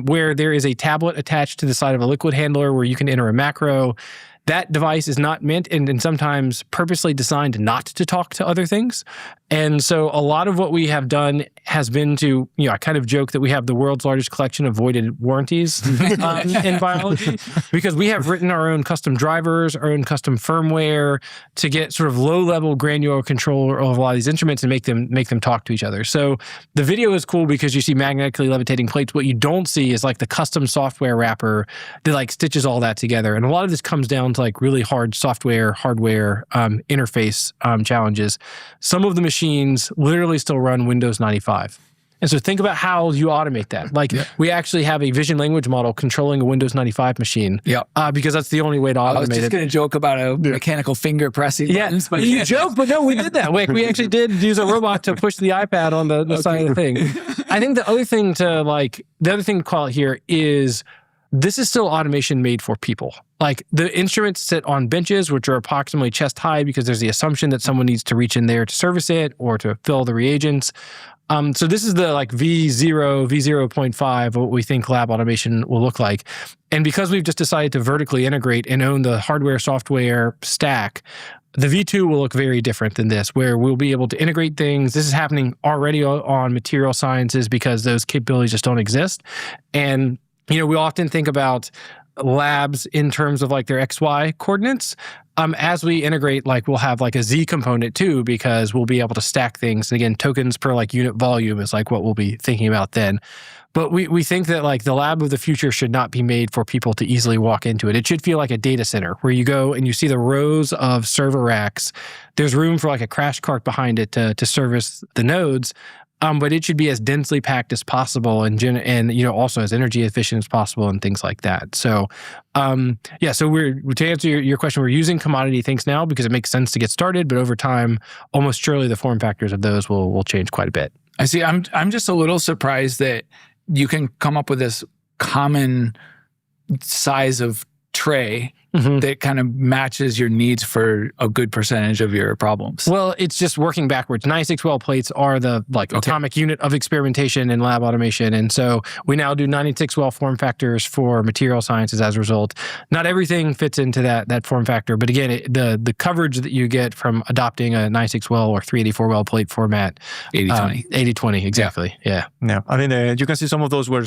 where there is a tablet attached to the side of a liquid handler where you can enter a macro. That device is not meant and sometimes purposely designed not to talk to other things. And so a lot of what we have done has been to, I kind of joke that we have the world's largest collection of voided warranties in biology, because we have written our own custom drivers, our own custom firmware to get sort of low-level granular control of a lot of these instruments and make them talk to each other. So the video is cool because you see magnetically levitating plates. What you don't see is like the custom software wrapper that like stitches all that together. And a lot of this comes down to like really hard software, hardware interface challenges. Some of the machines literally still run Windows 95. And so think about how you automate that. Like we actually have a vision language model controlling a Windows 95 machine. Because that's the only way to automate it. I was just going to joke about a mechanical finger pressing buttons. But you joke, but no, we did that. Like we actually did use a robot to push the iPad on the side of the thing. I think the other thing to call it here is this is still automation made for people. Like the instruments sit on benches, which are approximately chest high because there's the assumption that someone needs to reach in there to service it or to fill the reagents. So this is the like V0, V0.5, what we think lab automation will look like. And because we've just decided to vertically integrate and own the hardware software stack, the V2 will look very different than this, where we'll be able to integrate things. This is happening already on material sciences because those capabilities just don't exist. And we often think about labs in terms of like their XY coordinates. As we integrate, like we'll have like a Z component too, because we'll be able to stack things. And again, tokens per like unit volume is like what we'll be thinking about then. But we think that like the lab of the future should not be made for people to easily walk into it. It should feel like a data center where you go and you see the rows of server racks. There's room for like a crash cart behind it to service the nodes. But it should be as densely packed as possible and also as energy efficient as possible and things like that. So, so to answer your question, we're using commodity things now because it makes sense to get started, but over time, almost surely the form factors of those will change quite a bit. I see. I'm just a little surprised that you can come up with this common size of tray that kind of matches your needs for a good percentage of your problems. Well, it's just working backwards. 96-well plates are the atomic unit of experimentation in lab automation. And so we now do 96-well form factors for material sciences as a result. Not everything fits into that form factor. But again, the coverage that you get from adopting a 96-well or 384-well plate format. 80-20. 80-20, exactly. Yeah. I mean, you can see some of those were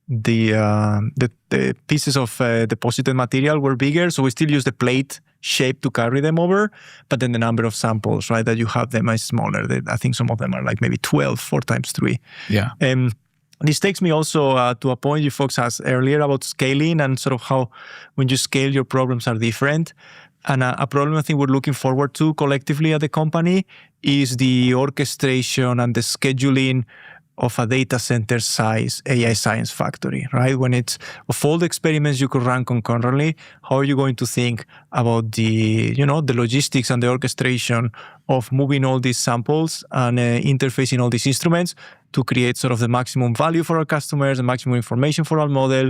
the pieces of deposited material were bigger, so we still use the plate shape to carry them over, but then the number of samples, right, that you have them is smaller. I think some of them are like maybe 12, 4 times 3. Yeah. This takes me also to a point you folks asked earlier about scaling and sort of how when you scale your problems are different. And a problem I think we're looking forward to collectively at the company is the orchestration and the scheduling of a data center size AI science factory, right? When it's of all the experiments you could run concurrently, how are you going to think about the logistics and the orchestration of moving all these samples and interfacing all these instruments to create sort of the maximum value for our customers and maximum information for our model?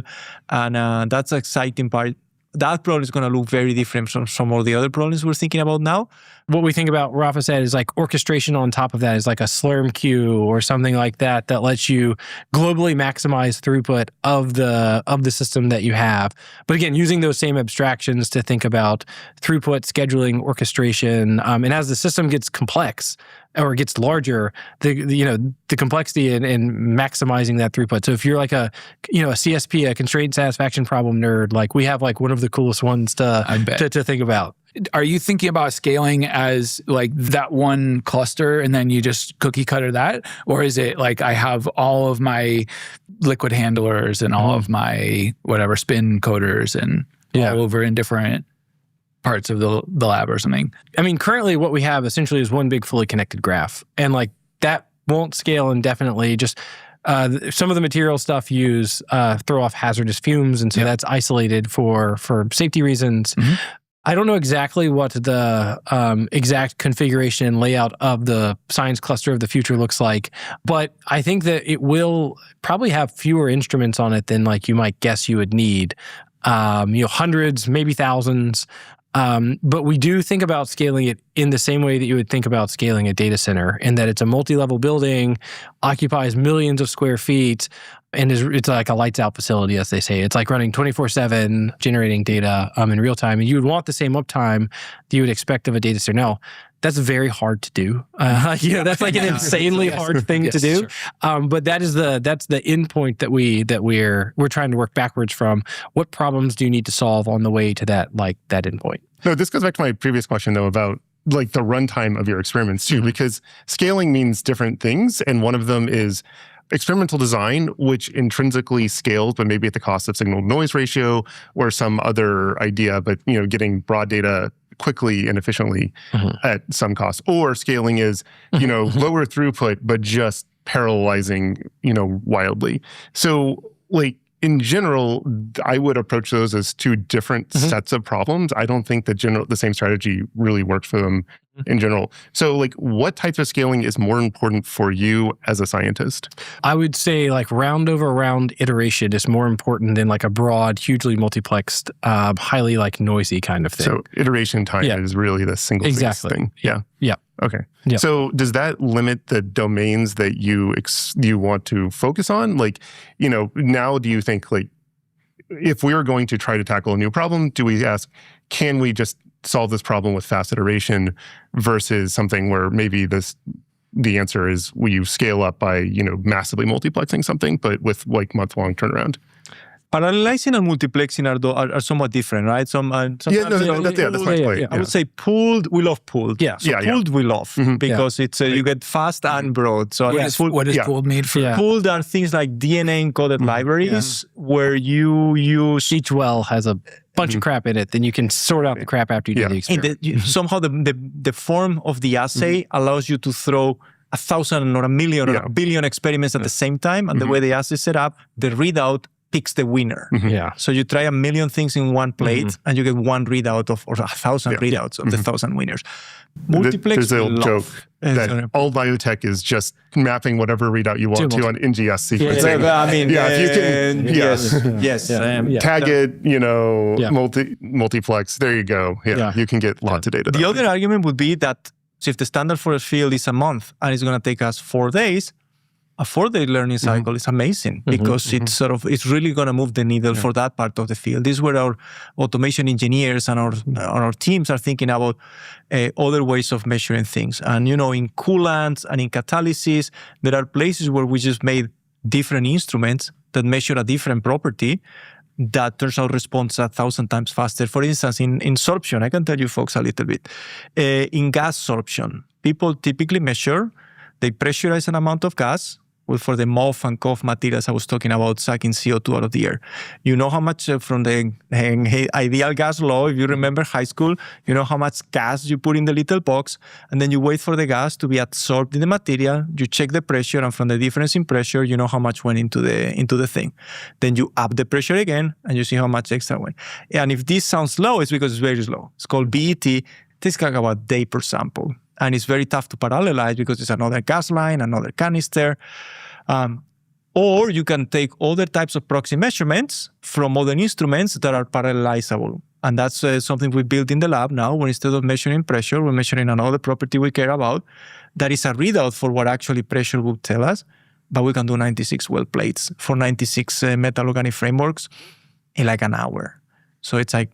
And that's the exciting part. That problem is going to look very different from some of the other problems we're thinking about now. What we think about, Rafa said, is like orchestration on top of that is like a Slurm queue or something like that lets you globally maximize throughput of the system that you have. But again, using those same abstractions to think about throughput, scheduling, orchestration, and as the system gets complex or gets larger, the complexity in maximizing that throughput. So if you're like a CSP, a constraint satisfaction problem nerd, like we have like one of the coolest ones to think about. Are you thinking about scaling as like that one cluster and then you just cookie cutter that? Or is it like I have all of my liquid handlers and all of my whatever spin coders and all over in different parts of the lab or something? I mean, currently what we have essentially is one big fully connected graph. And like that won't scale indefinitely. Just some of the material stuff throw off hazardous fumes. And so that's isolated for safety reasons. I don't know exactly what the exact configuration and layout of the science cluster of the future looks like, but I think that it will probably have fewer instruments on it than like you might guess you would need. Hundreds, maybe thousands. But we do think about scaling it in the same way that you would think about scaling a data center, in that it's a multi-level building, occupies millions of square feet, and it's like a lights out facility, as they say. It's like running 24/7, generating data in real time. And you would want the same uptime that you would expect of a data center. Now, that's very hard to do. That's like an insanely hard thing to do. Sure. But that's the endpoint that we're trying to work backwards from. What problems do you need to solve on the way to that endpoint? No, this goes back to my previous question though about like the runtime of your experiments too, because scaling means different things, and one of them is experimental design, which intrinsically scales, but maybe at the cost of signal-to-noise ratio or some other idea, but getting broad data quickly and efficiently at some cost. Or scaling is, lower throughput, but just parallelizing, wildly. So like in general, I would approach those as two different sets of problems. I don't think that the same strategy really works for them in general. So like what type of scaling is more important for you as a scientist? I would say like round over round iteration is more important than like a broad, hugely multiplexed, highly like noisy kind of thing. So iteration time is really the single biggest thing. Yeah. Okay. Yeah. So does that limit the domains that you want to focus on? Like, now do you think like, if we were going to try to tackle a new problem, do we ask, can we just solve this problem with fast iteration versus something where maybe the answer is will you scale up by, massively multiplexing something, but with like month-long turnaround? Parallelizing and multiplexing are somewhat different, right? That's my point. I would say pooled, we love pooled. Yeah. So pooled we love because it's you get fast and broad. So what is pooled mean for? Yeah. Pooled are things like DNA encoded libraries where you use each well has a bunch of crap in it, then you can sort out the crap after you do the experiment. And somehow the form of the assay allows you to throw 1,000 or 1,000,000 or 1 billion experiments at the same time, and the way the assay is set up, the readout picks the winner. So you try 1 million things in one plate, and you get one readout or 1,000 readouts of the 1,000 winners. There's a joke that all biotech is just mapping whatever readout you want to on NGS sequencing. Yes. Tag it, multiplex. There you go. You can get lots of data. The other argument would be that if the standard for a field is a month and it's going to take us 4 days, a 4-day learning cycle is amazing because it's really going to move the needle for that part of the field. This is where our automation engineers and our teams are thinking about other ways of measuring things. And, in coolants and in catalysis, there are places where we just made different instruments that measure a different property that turns out responds 1,000 times faster. For instance, in sorption, I can tell you folks a little bit. In gas sorption, people typically measure, they pressurize an amount of gas, for the MOF and COF materials I was talking about, sucking CO2 out of the air. You know how much from the ideal gas law, if you remember high school, you know how much gas you put in the little box, and then you wait for the gas to be absorbed in the material, you check the pressure, and from the difference in pressure, you know how much went into the thing. Then you up the pressure again, and you see how much extra went. And if this sounds low, it's because it's very slow. It's called BET. This is about a day per sample. And it's very tough to parallelize because it's another gas line, another canister. Or you can take other types of proxy measurements from other instruments that are parallelizable. And that's something we built in the lab now, where instead of measuring pressure, we're measuring another property we care about. That is a readout for what actually pressure will tell us. But we can do 96 well plates for 96 metal organic frameworks in like an hour. So it's like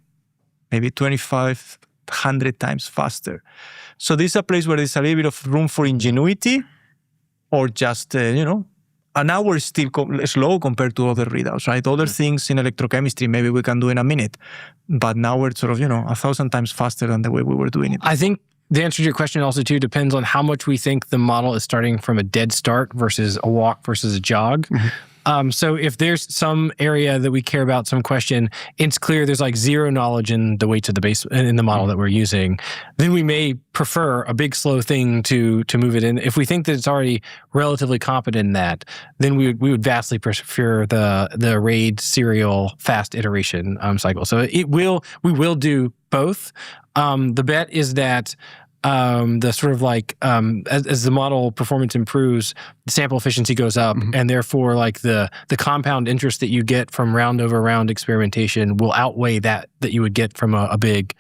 maybe 2,500 times faster. So this is a place where there's a little bit of room for ingenuity, or just, an hour is still slow compared to other readouts, right? Other things in electrochemistry, maybe we can do in a minute. But now we're sort of, 1,000 times faster than the way we were doing it. I think the answer to your question also, too, depends on how much we think the model is starting from a dead start versus a walk versus a jog. So if there's some area that we care about, some question, it's clear there's like zero knowledge in the weights of the base in the model that we're using, then we may prefer a big slow thing to move it in. If we think that it's already relatively competent in that, then we would vastly prefer the RAID serial fast iteration cycle. So we will do both. The bet is that the sort of like as the model performance improves, the sample efficiency goes up, and therefore like the compound interest that you get from round over round experimentation will outweigh that you would get from a big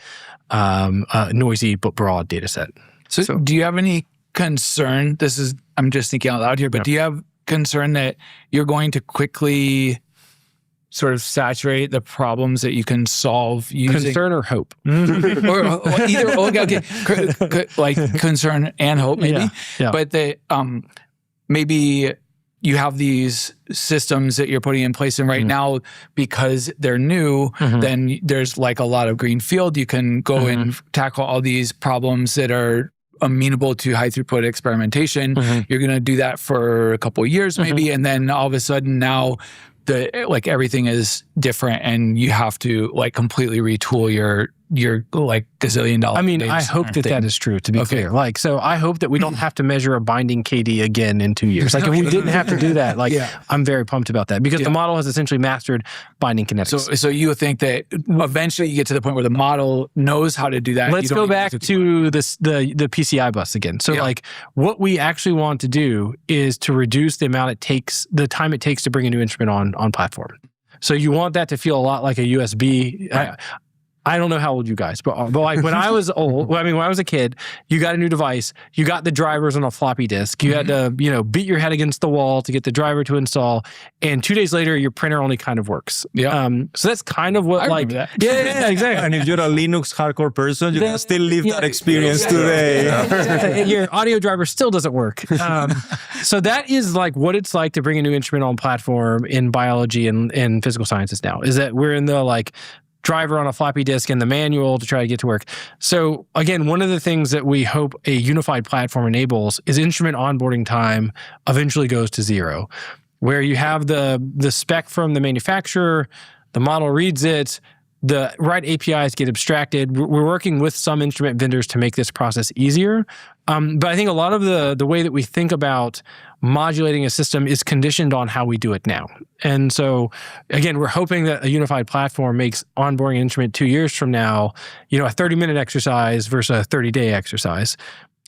noisy but broad data set. So do you have any concern? I'm just thinking out loud here, but do you have concern that you're going to quickly sort of saturate the problems that you can solve using concern or hope, or either? Okay, like concern and hope, maybe. Yeah. But maybe you have these systems that you're putting in place, and right now, because they're new, then there's like a lot of green field. You can go and tackle all these problems that are amenable to high throughput experimentation. You're going to do that for a couple of years, maybe, and then all of a sudden now, everything is different, and you have to like completely retool your like gazillion-dollar. I mean, I hope that is true, to be clear. Like, so I hope that we don't have to measure a binding KD again in 2 years. Like, if we didn't have to do that, like, I'm very pumped about that because the model has essentially mastered binding kinetics. So you think that eventually you get to the point where the model knows how to do that? Let's go back to the PCI bus again. So like, what we actually want to do is to reduce the time it takes to bring a new instrument on platform. So you want that to feel a lot like a USB. Right. I don't know how old you guys, but like when I was when I was a kid, you got a new device, you got the drivers on a floppy disk, you had to, beat your head against the wall to get the driver to install, and 2 days later, your printer only kind of works. So that's kind of what Yeah, exactly. And if you're a Linux hardcore person, you can still live that experience today. Your audio driver still doesn't work. So that is like what it's like to bring a new instrument on platform in biology and physical sciences now, is that we're in the like driver on a floppy disk and the manual to try to get to work. So again, one of the things that we hope a unified platform enables is instrument onboarding time eventually goes to 0, where you have the spec from the manufacturer, the model reads it, the right APIs get abstracted. We're working with some instrument vendors to make this process easier. But I think a lot of the way that we think about modulating a system is conditioned on how we do it now. And so, again, we're hoping that a unified platform makes onboarding an instrument 2 years from now, a 30-minute exercise versus a 30-day exercise.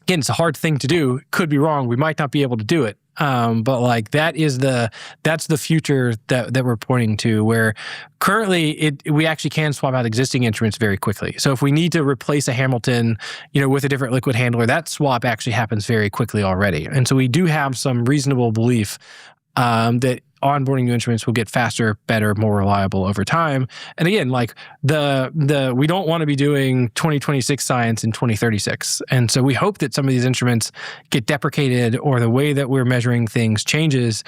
Again, it's a hard thing to do. Could be wrong. We might not be able to do it. But like that's the future that we're pointing to, where currently we actually can swap out existing instruments very quickly. So if we need to replace a Hamilton, with a different liquid handler, that swap actually happens very quickly already. And so we do have some reasonable belief that onboarding new instruments will get faster, better, more reliable over time. And again, like we don't want to be doing 2026 science in 2036. And so we hope that some of these instruments get deprecated or the way that we're measuring things changes.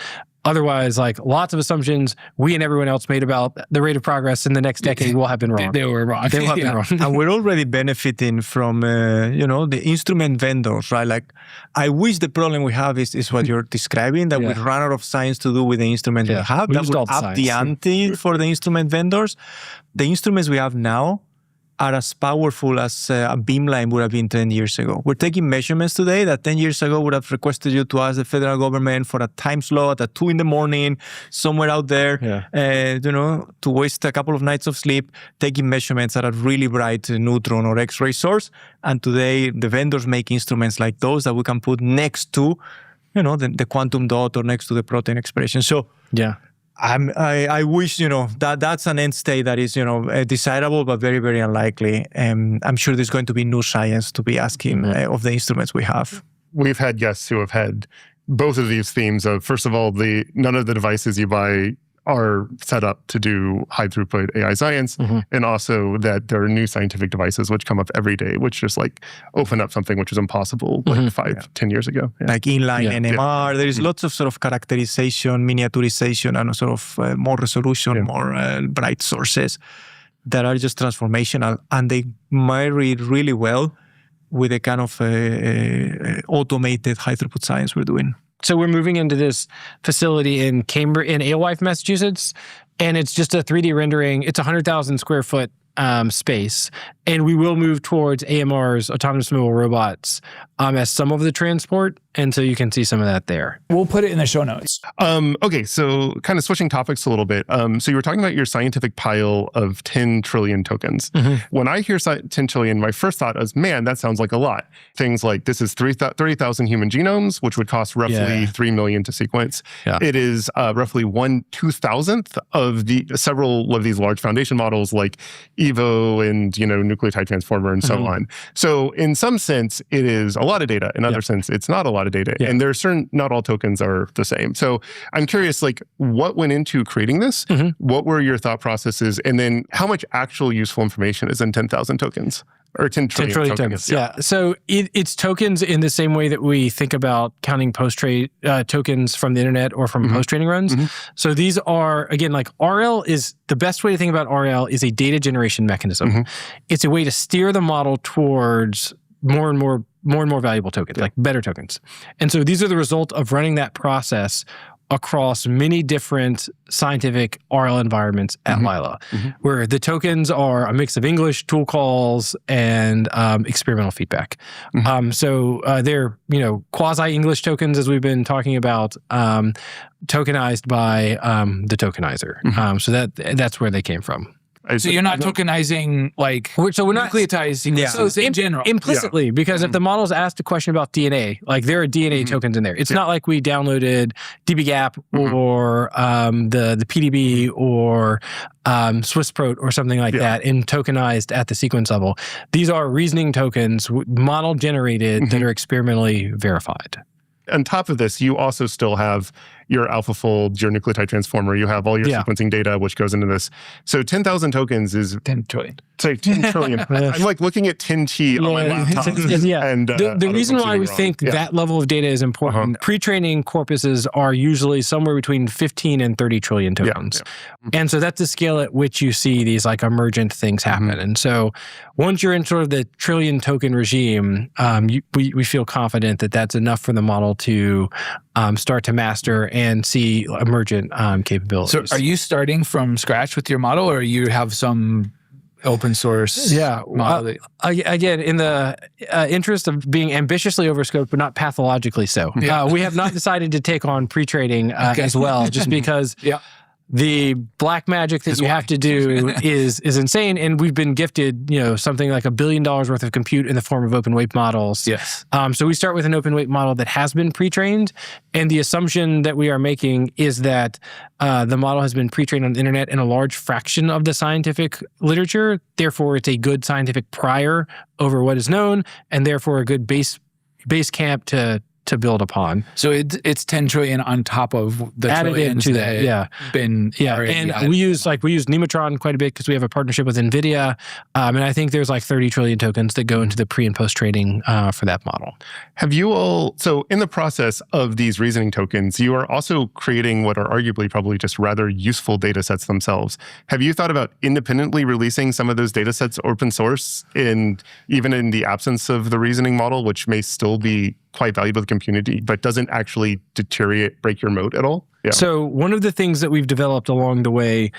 Otherwise, like lots of assumptions we and everyone else made about the rate of progress in the next decade will have been wrong. They were wrong. They will have been wrong. And we're already benefiting from, the instrument vendors, right? Like, I wish the problem we have is what you're describing, that we run out of science to do with the instrument we have. That would up the ante for the instrument vendors. The instruments we have now are as powerful as a beamline would have been 10 years ago. We're taking measurements today that 10 years ago would have requested you to ask the federal government for a time slot at 2 a.m, somewhere out there, to waste a couple of nights of sleep, taking measurements at a really bright neutron or X-ray source. And today, the vendors make instruments like those that we can put next to, the quantum dot or next to the protein expression. So, I wish, that's an end state that is, desirable, but very, very unlikely. I'm sure there's going to be new science to be asking of the instruments we have. We've had guests who have had both of these themes of, first of all, none of the devices you buy are set up to do high throughput AI science, and also that there are new scientific devices which come up every day, which just like open up something which was impossible 10 years ago. Like inline NMR, there is lots of sort of characterization, miniaturization, and sort of more resolution, more bright sources that are just transformational, and they marry really well with the kind of automated high throughput science we're doing. So we're moving into this facility in Alewife, Massachusetts, and it's just a 3D rendering. It's 100,000 square foot space, and we will move towards AMR's, autonomous mobile robots, as some of the transport. And so you can see some of that there. We'll put it in the show notes. Okay, so kind of switching topics a little bit. So you were talking about your scientific pile of 10 trillion tokens. When I hear 10 trillion, my first thought is, man, that sounds like a lot. Things like this is 30,000 human genomes, which would cost roughly 3 million to sequence. It is roughly 1/2000th of the several of these large foundation models like EVO and nucleotide transformer and so on. So in some sense, it is a lot of data. In other sense, it's not a lot of data. And there are certain, not all tokens are the same. So I'm curious, like, what went into creating this? What were your thought processes? And then how much actual useful information is in 10,000 tokens? Or 10 trillion tokens. Yeah. So it's tokens in the same way that we think about counting post-trade tokens from the internet or from post-trading runs. So these are, again, like RL is, the best way to think about RL is a data generation mechanism. It's a way to steer the model towards more and more valuable tokens, like better tokens. And so these are the result of running that process across many different scientific RL environments at Lila, where the tokens are a mix of English tool calls and experimental feedback. So they're quasi-English tokens, as we've been talking about, tokenized by the tokenizer. So that's where they came from. So you're not tokenizing like so we're not nucleotide sequences in general. Implicitly, because if the model is asked a question about DNA, like there are DNA tokens in there. It's not like we downloaded dbGaP or the PDB or SwissProt or something like that and tokenized at the sequence level. These are reasoning tokens, model generated that are experimentally verified. On top of this, you also still have your AlphaFold, your nucleotide transformer. You have all your sequencing data, which goes into this. So 10,000 tokens is 10 trillion. Sorry, 10 trillion. I'm like looking at 10T on my laptop. And the reason why we think that level of data is important, pre-training corpuses are usually somewhere between 15 and 30 trillion tokens. And so that's the scale at which you see these like emergent things happen. And so once you're in sort of the trillion token regime, we feel confident that that's enough for the model to start to master and see emergent capabilities. So are you starting from scratch with your model, or you have some open source model? Again, in the interest of being ambitiously overscoped, but not pathologically so. We have not decided to take on pre-trading as well, just because the black magic that you have to do is insane. And we've been gifted, something like $1 billion worth of compute in the form of open weight models. So we start with an open weight model that has been pre-trained. And the assumption that we are making is that the model has been pre-trained on the internet in a large fraction of the scientific literature. Therefore, it's a good scientific prior over what is known, and therefore a good base camp to build upon. So it's 10 trillion on top of the added trillions into that. And we use Nematron quite a bit because we have a partnership with NVIDIA. And I think there's like 30 trillion tokens that go into the pre and post trading for that model. Have you all, so in the process of these reasoning tokens, you are also creating what are arguably probably just rather useful data sets themselves. Have you thought about independently releasing some of those data sets open source, even in the absence of the reasoning model, which may still be quite valuable to the community, but doesn't actually break your moat at all? So one of the things that we've developed along the way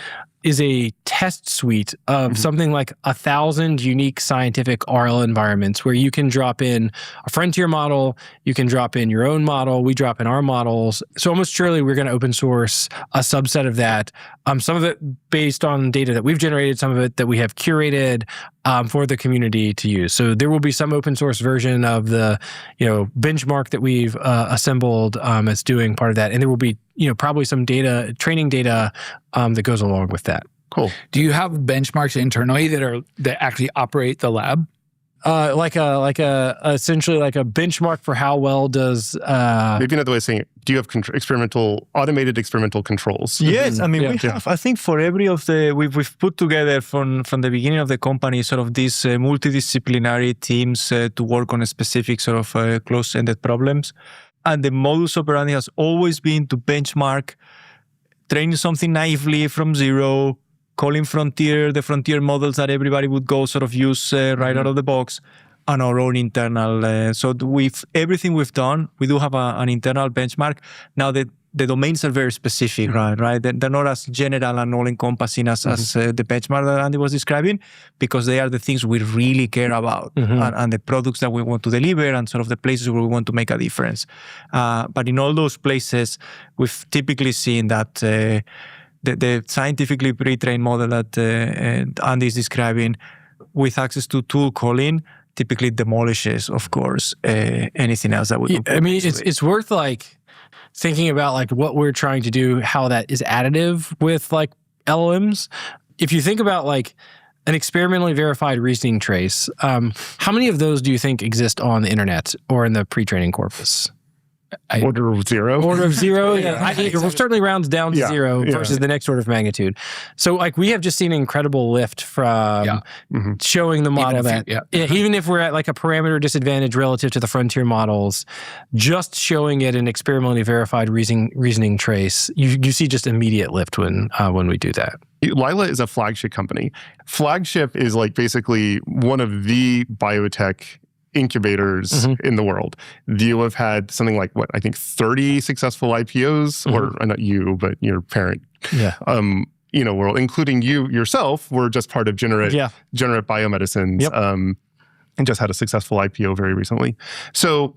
is a test suite of something like 1,000 unique scientific RL environments where you can drop in a frontier model, you can drop in your own model, we drop in our models. So almost surely we're going to open source a subset of that. Some of it based on data that we've generated, some of it that we have curated for the community to use. So there will be some open source version of the benchmark that we've assembled as doing part of that. And there will be probably some training data that goes along with that. Cool. Do you have benchmarks internally that actually operate the lab? Essentially like a benchmark for how well does maybe another way of saying it, do you have automated experimental controls? Yes, I mean we have. I think for every of the we've put together from the beginning of the company sort of these multidisciplinary teams to work on a specific sort of close-ended problems, and the modus operandi has always been to benchmark, training something naively from zero, calling the frontier models that everybody would go sort of use right out of the box, and our own internal. So with everything we've done, we do have an internal benchmark. Now, the the domains are very specific, right? They're not as general and all-encompassing as the benchmark that Andy was describing, because they are the things we really care about and the products that we want to deliver and sort of the places where we want to make a difference. But in all those places, we've typically seen that the scientifically pre-trained model that Andy is describing with access to tool calling typically demolishes, of course, anything else that would. I mean, it's worth like thinking about like what we're trying to do, how that is additive with like LLMs. If you think about like an experimentally verified reasoning trace, how many of those do you think exist on the internet or in the pre-training corpus? Order of zero. Order of zero. It certainly rounds down to zero versus the next order of magnitude. So like we have just seen an incredible lift from showing the model even if we're at like a parameter disadvantage relative to the frontier models, just showing it an experimentally verified reasoning trace, you see just immediate lift when we do that. Lila is a flagship company. Flagship is like basically one of the biotech incubators in the world. You have had something like, what, I think 30 successful IPOs, or not you, but your parent, world, including you yourself, were just part of Generate Biomedicines, and just had a successful IPO very recently. So,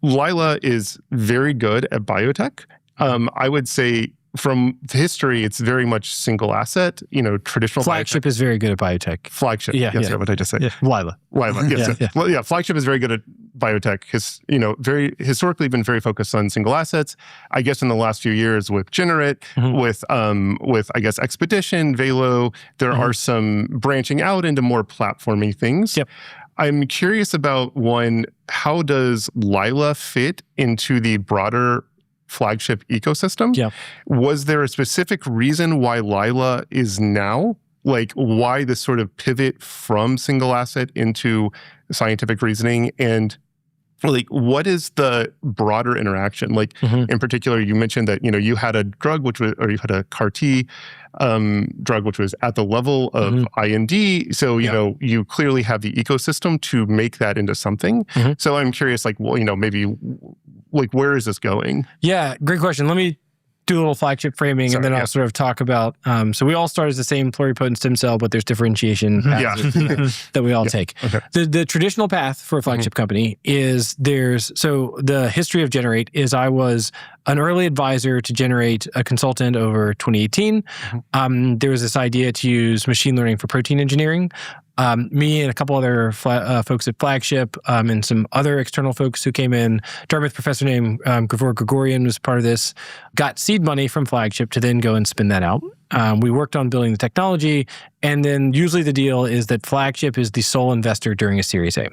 Lila is very good at biotech. I would say from history, it's very much single asset, traditional Flagship biotech. is very good at biotech. Flagship. Yes, what did I just say? Yeah. Lila. Yes. Well, Flagship is very good at biotech. Very historically been very focused on single assets. I guess in the last few years with Generate, with I guess Expedition, Velo, there are some branching out into more platformy things. Yep. I'm curious about one, how does Lila fit into the broader Flagship ecosystem? Yeah. Was there a specific reason why Lila is now, like why this sort of pivot from single asset into scientific reasoning, and like what is the broader interaction? Like in particular, you mentioned that you had a drug you had a CAR T drug which was at the level of IND. So you clearly have the ecosystem to make that into something. So I'm curious, like maybe like where is this going? Yeah, great question. Let me do a little Flagship framing, and then I'll sort of talk about, so we all start as the same pluripotent stem cell, but there's differentiation paths that we all take. Okay. The traditional path for a Flagship company is so the history of Generate is I was an early advisor to Generate, a consultant over 2018. There was this idea to use machine learning for protein engineering. Me and a couple other folks at Flagship and some other external folks who came in, Dartmouth professor named Gregorian was part of this, got seed money from Flagship to then go and spin that out. We worked on building the technology, and then usually the deal is that Flagship is the sole investor during a Series A.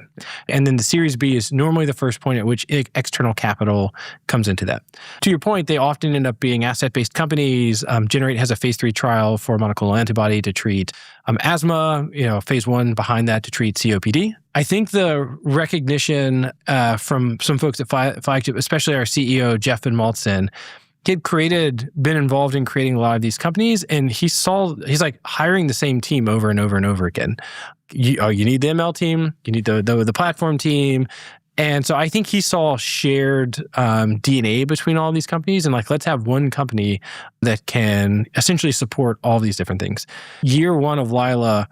And then the Series B is normally the first point at which external capital comes into that. To your point, they often end up being asset-based companies. Generate has a phase 3 trial for a monoclonal antibody to treat asthma, phase 1 behind that to treat COPD. I think the recognition from some folks at Flagship, especially our CEO, Jeff Van Maltzen, he'd been involved in creating a lot of these companies, and he's like hiring the same team over and over and over again. You need the ML team, you need the platform team. And so I think he saw shared DNA between all these companies, and like, let's have one company that can essentially support all these different things. Year one of Lila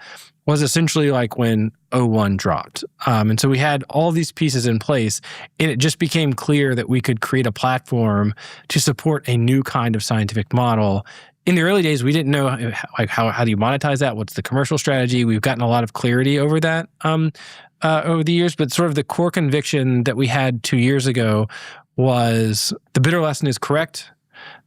was essentially like when 01 dropped. And so we had all these pieces in place, and it just became clear that we could create a platform to support a new kind of scientific model. In the early days, we didn't know like how do you monetize that? What's the commercial strategy? We've gotten a lot of clarity over that over the years, but sort of the core conviction that we had 2 years ago was the bitter lesson is correct.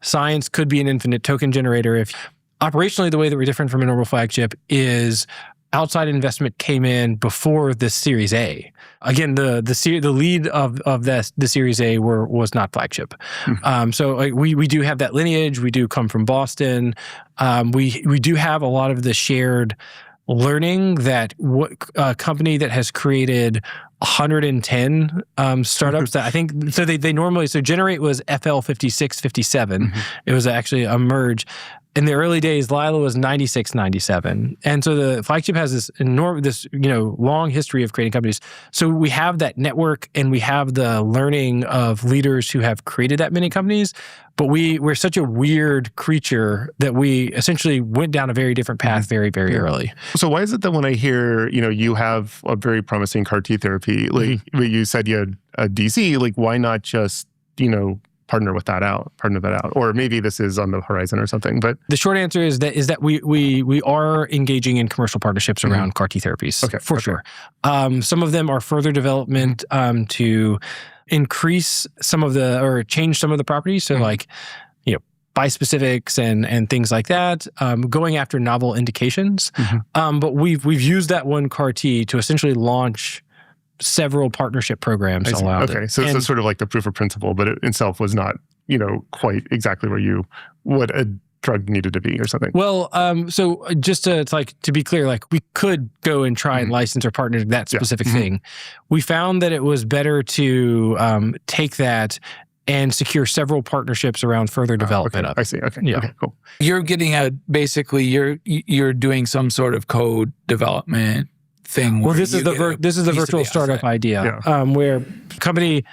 Science could be an infinite token generator. If operationally, the way that we're different from a normal Flagship is outside investment came in before the Series A. Again, the lead of the Series A was not Flagship. So like, we do have that lineage. We do come from Boston. We do have a lot of the shared learning that a company that has created 110 startups that I think, so they normally, so Generate was FL 56, 57. It was actually a merge. in the early days, Lila was 96, 97. And so the flagship has this long history of creating companies. So we have that network and we have the learning of leaders who have created that many companies. But we're such a weird creature that we essentially went down a very different path very, very early. So why is it that when I hear, you have a very promising CAR T therapy, like you said you had a DC, like why not just, partner that out, or maybe this is on the horizon or something. But the short answer is that we are engaging in commercial partnerships around CAR T therapies, for sure. Some of them are further development to increase or change some of the properties. So like, bispecifics and things like that, going after novel indications. But we've used that one CAR T to essentially launch several partnership programs allowed. Okay, so it's sort of like the proof of principle, but it itself was not, quite exactly what a drug needed to be or something. Well, so just to be clear, like we could go and try and license or partner that specific thing. We found that it was better to take that and secure several partnerships around further development of it. I see. Okay. Yeah. Okay, cool. You're getting basically you're doing some sort of code development thing. Well, this is the virtual startup idea, where a company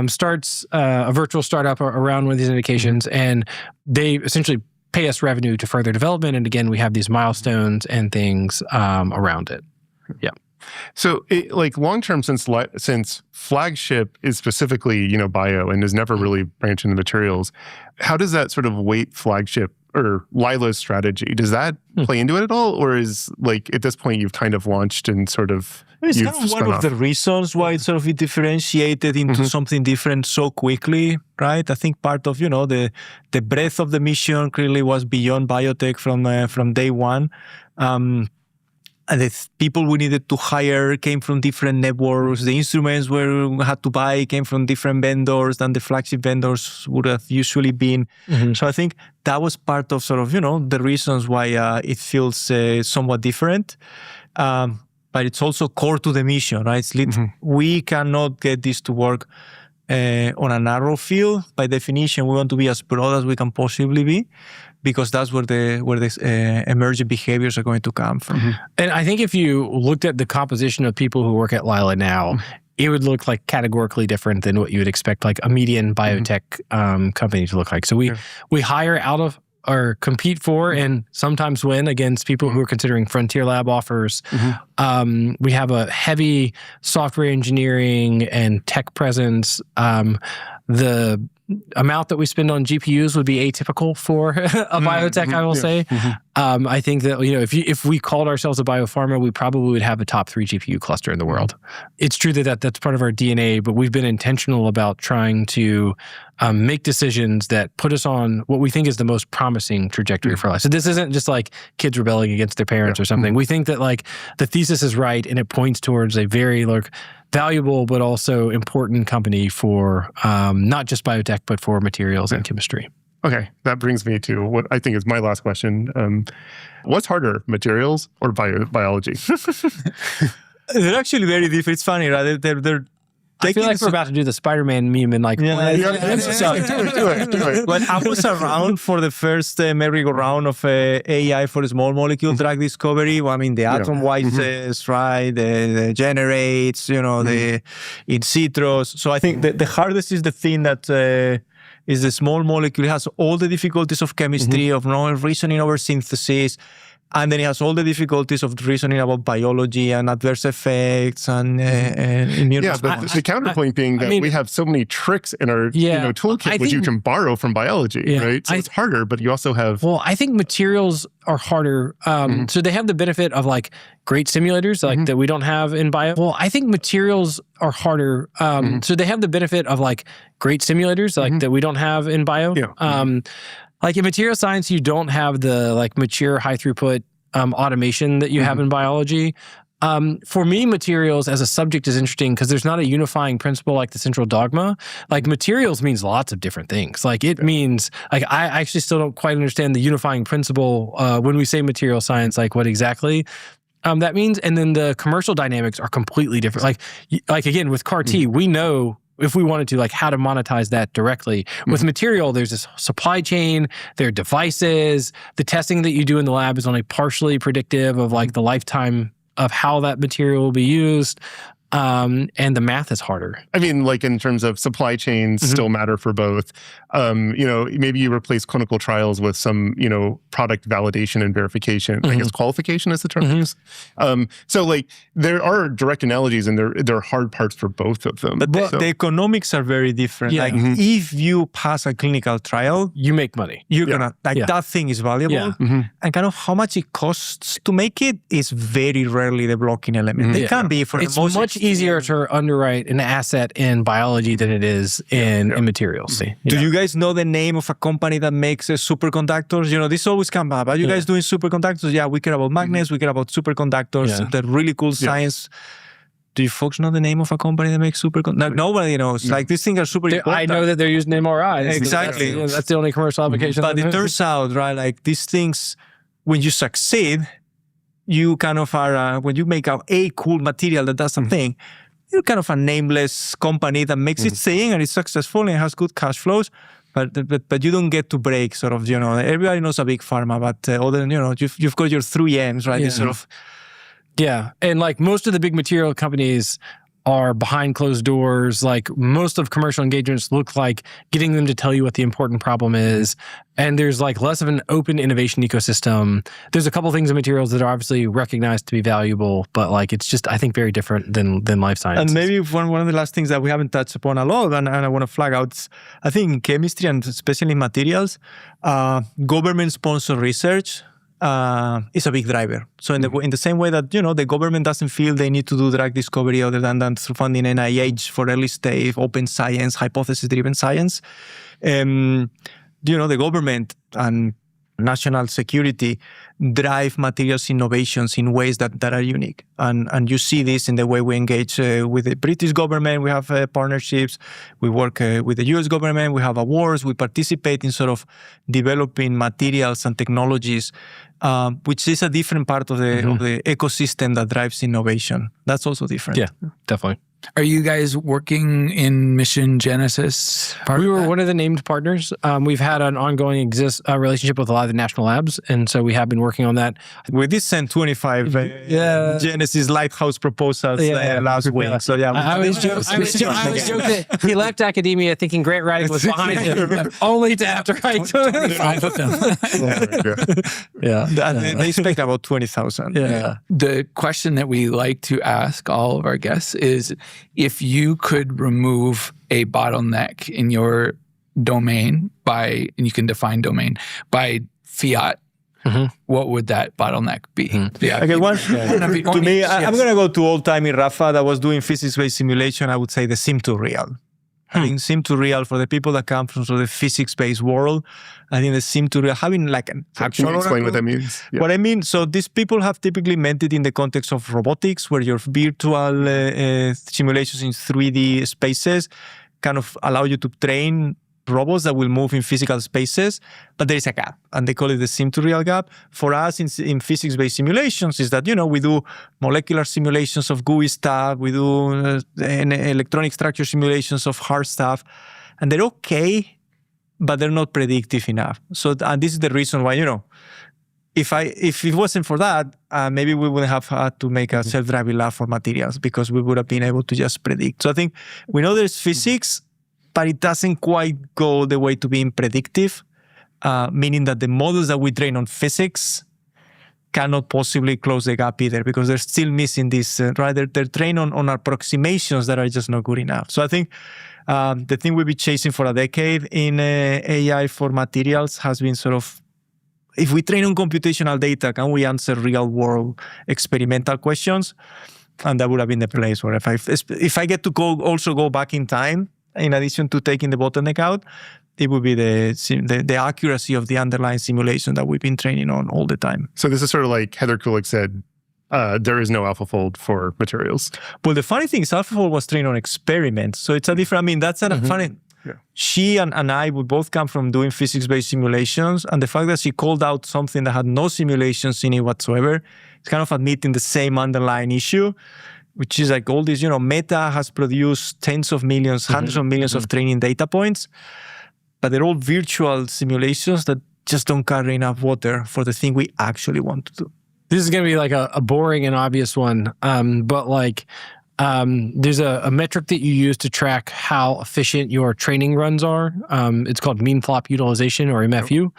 starts a virtual startup around one of these indications, and they essentially pay us revenue to further development. And again, we have these milestones and things around it. Yeah. So, long term, since flagship is specifically bio and has never really branched into materials, how does that sort of weight flagship or Lila's strategy? Does that play into it at all, or is at this point you've kind of launched and sort of it's kind of one of the reasons why it differentiated into something different so quickly, right? I think part of the breadth of the mission clearly was beyond biotech from day one. And the people we needed to hire came from different networks. The instruments we had to buy came from different vendors than the flagship vendors would have usually been. So I think that was part of sort of, the reasons why it feels somewhat different. But it's also core to the mission, right? We cannot get this to work on a narrow field. By definition, we want to be as broad as we can possibly be, because that's where the emergent behaviors are going to come from. And I think if you looked at the composition of people who work at Lila now, it would look like categorically different than what you would expect like a median biotech company to look like. So we hire out of or compete for and sometimes win against people who are considering frontier lab offers. We have a heavy software engineering and tech presence. The amount that we spend on GPUs would be atypical for a biotech, I will say. I think that if we called ourselves a biopharma, we probably would have a top 3 GPU cluster in the world. It's true that's part of our DNA, but we've been intentional about trying to make decisions that put us on what we think is the most promising trajectory for life. So this isn't just like kids rebelling against their parents or something. We think that the thesis is right and it points towards a very valuable but also important company for not just biotech, but for materials and chemistry. Okay, that brings me to what I think is my last question. What's harder, materials or biology? They're actually very different. It's funny, right? They're I feel like we're about to do the Spider-Man meme and do it. When I was around for the first merry-go-round of AI for small molecule drug discovery, the atom-wise, right? The generates, the in vitros. So I think the hardest is the thing that is the small molecule. It has all the difficulties of chemistry, of reasoning over synthesis. And then it has all the difficulties of reasoning about biology and adverse effects and immune response. But the counterpoint being that we have so many tricks in our toolkit, which you can borrow from biology, right? So it's harder, but you also have... Well, I think materials are harder. So they have the benefit of great simulators that we don't have in bio. Well, I think materials are harder. So they have the benefit of great simulators that we don't have in bio. In material science, you don't have the mature high throughput automation that you have in biology. For me, materials as a subject is interesting because there's not a unifying principle like the central dogma. Materials means lots of different things. It means, I actually still don't quite understand the unifying principle when we say material science, what exactly that means. And then the commercial dynamics are completely different. Again, with CAR T, we know if we wanted to, like how to monetize that directly. With material, there's this supply chain, there are devices, the testing that you do in the lab is only partially predictive of like the lifetime of how that material will be used. And the math is harder. I mean, like in terms of supply chains still matter for both. Maybe you replace clinical trials with some, product validation and verification. I guess qualification is the term used. So like there are direct analogies and there are hard parts for both of them. But the economics are very different. Yeah. Like if you pass a clinical trial, You make money. you're gonna, that thing is valuable. Yeah. And kind of how much it costs to make it is very rarely the blocking element. They can be for It's the most much easier to underwrite an asset in biology than it is in materials. Do you guys know the name of a company that makes superconductors? This always comes up. Are you guys doing superconductors? Yeah, we care about magnets. We care about superconductors. They're really cool science. Do you folks know the name of a company that makes superconductors? Nobody knows. Like these things are super important. I know that they're used in MRIs. Exactly. That's the only commercial application. But it turns out, right, like these things, when you succeed, you kind of are, when you make a cool material that does something, you're kind of a nameless company that makes its thing and it's successful and has good cash flows. But you don't get to break sort of, everybody knows a big pharma, but you've got your 3Ms, right? This sort of. Yeah. And like most of the big material companies are behind closed doors. Like most of commercial engagements look like getting them to tell you what the important problem is. And there's like less of an open innovation ecosystem. There's a couple things in materials that are obviously recognized to be valuable, but like it's just, I think, very different than life science. And maybe one of the last things that we haven't touched upon a lot, and I want to flag out, I think in chemistry and especially in materials, government-sponsored research is a big driver. So in the same way that the government doesn't feel they need to do drug discovery other than through funding NIH for early stage open science, hypothesis-driven science, the government and national security drive materials innovations in ways that are unique. And you see this in the way we engage with the British government. We have partnerships. We work with the US government. We have awards. We participate in sort of developing materials and technologies, which is a different part of the ecosystem that drives innovation. That's also different. Yeah, definitely. Are you guys working in Mission Genesis? We were one of the named partners. We've had an ongoing relationship with a lot of the national labs, and so we have been working on that. We did send 25 Genesis Lighthouse proposals last week. So I always joke that he left academia thinking grant writing was behind him, only to have to write 25 of them. They expect about 20,000. The question that we like to ask all of our guests is, if you could remove a bottleneck in your domain and you can define domain, by fiat, what would that bottleneck be? Okay, to me, I'm going to go to old-timey Rafa that was doing physics-based simulation. I would say the sim-to-real. I think sim-to-real, for the people that come from sort of the physics-based world, I think the sim-to-real, having like an actual... Explain what that means. Yeah. What I mean, so these people have typically meant it in the context of robotics, where your virtual simulations in 3D spaces kind of allow you to train robots that will move in physical spaces, but there is a gap, and they call it the sim-to-real gap. For us in physics-based simulations is that, we do molecular simulations of gooey stuff, we do electronic structure simulations of hard stuff, and they're okay, but they're not predictive enough. So, and this is the reason why, if it wasn't for that, maybe we wouldn't have had to make a self-driving lab for materials, because we would have been able to just predict. So I think we know there's physics, but it doesn't quite go the way to being predictive, meaning that the models that we train on physics cannot possibly close the gap either, because they're still missing this, right? They're trained on approximations that are just not good enough. So I think the thing we've been chasing for a decade in AI for materials has been sort of, if we train on computational data, can we answer real-world experimental questions? And that would have been the place where if I get to go back in time, in addition to taking the bottleneck out, it would be the accuracy of the underlying simulation that we've been training on all the time. So this is sort of like Heather Kulik said, there is no AlphaFold for materials. Well, the funny thing is AlphaFold was trained on experiments. So it's a different, that's a funny... Yeah. She and I would both come from doing physics-based simulations, and the fact that she called out something that had no simulations in it whatsoever, it's kind of admitting the same underlying issue. which is like all these, Meta has produced tens of millions, hundreds of millions of training data points, but they're all virtual simulations that just don't carry enough water for the thing we actually want to do. This is going to be like a boring and obvious one, but like there's a metric that you use to track how efficient your training runs are. It's called mean flop utilization, or MFU.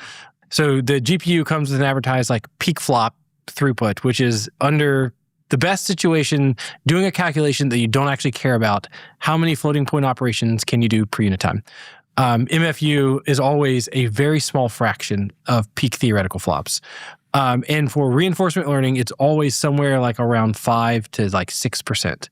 So the GPU comes with an advertised like peak flop throughput, which is under the best situation, doing a calculation that you don't actually care about. How many floating point operations can you do per unit time? MFU is always a very small fraction of peak theoretical flops. And for reinforcement learning, it's always somewhere like around 5 to like 6%.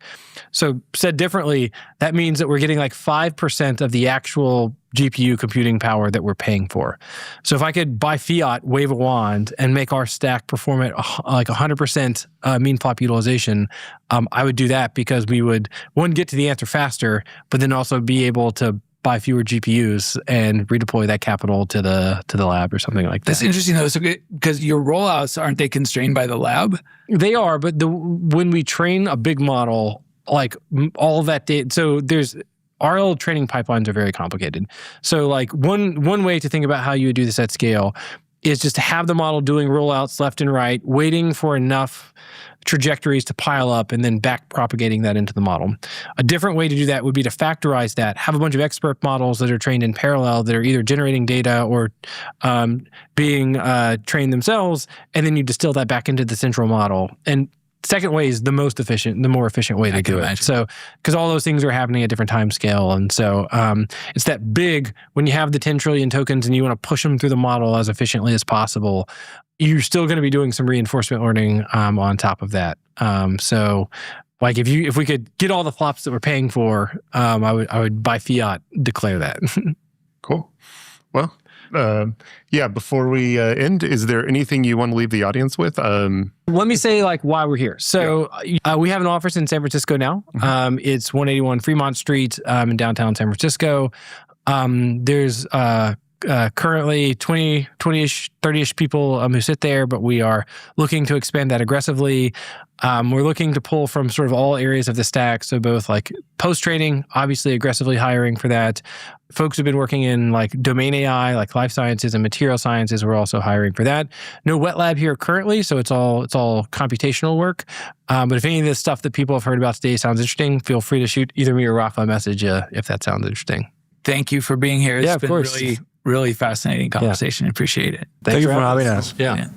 So said differently, that means that we're getting like 5% of the actual GPU computing power that we're paying for. So if I could by fiat wave a wand and make our stack perform at like 100% mean flop utilization, I would do that because we would, one, get to the answer faster, but then also be able to buy fewer GPUs and redeploy that capital to the lab or something like that. That's interesting though, because your rollouts, aren't they constrained by the lab? They are, but when we train a big model, like all of that data, so there's RL training pipelines are very complicated. So like one way to think about how you would do this at scale is just to have the model doing rollouts left and right, waiting for enough trajectories to pile up and then back propagating that into the model. A different way to do that would be to factorize that, have a bunch of expert models that are trained in parallel that are either generating data or being trained themselves, and then you distill that back into the central model. And second way is the more efficient way to do it. So, because all those things are happening at different time scale. And so it's that big, when you have the 10 trillion tokens and you want to push them through the model as efficiently as possible, you're still going to be doing some reinforcement learning on top of that. So like if we could get all the flops that we're paying for, I would by fiat declare that. Cool. Well, before we end, is there anything you want to leave the audience with? Let me say like why we're here. So we have an office in San Francisco now. It's 181 Fremont Street in downtown San Francisco. There's currently 20-ish, 30-ish people who sit there, but we are looking to expand that aggressively. We're looking to pull from sort of all areas of the stack. So both like post-training, obviously aggressively hiring for that. Folks who've been working in like domain AI, like life sciences and material sciences, we're also hiring for that. No wet lab here currently, so it's all computational work. But if any of this stuff that people have heard about today sounds interesting, feel free to shoot either me or Rafa a message if that sounds interesting. Thank you for being here. It's been really, really fascinating conversation. Appreciate it. Thank you for having us. Yeah.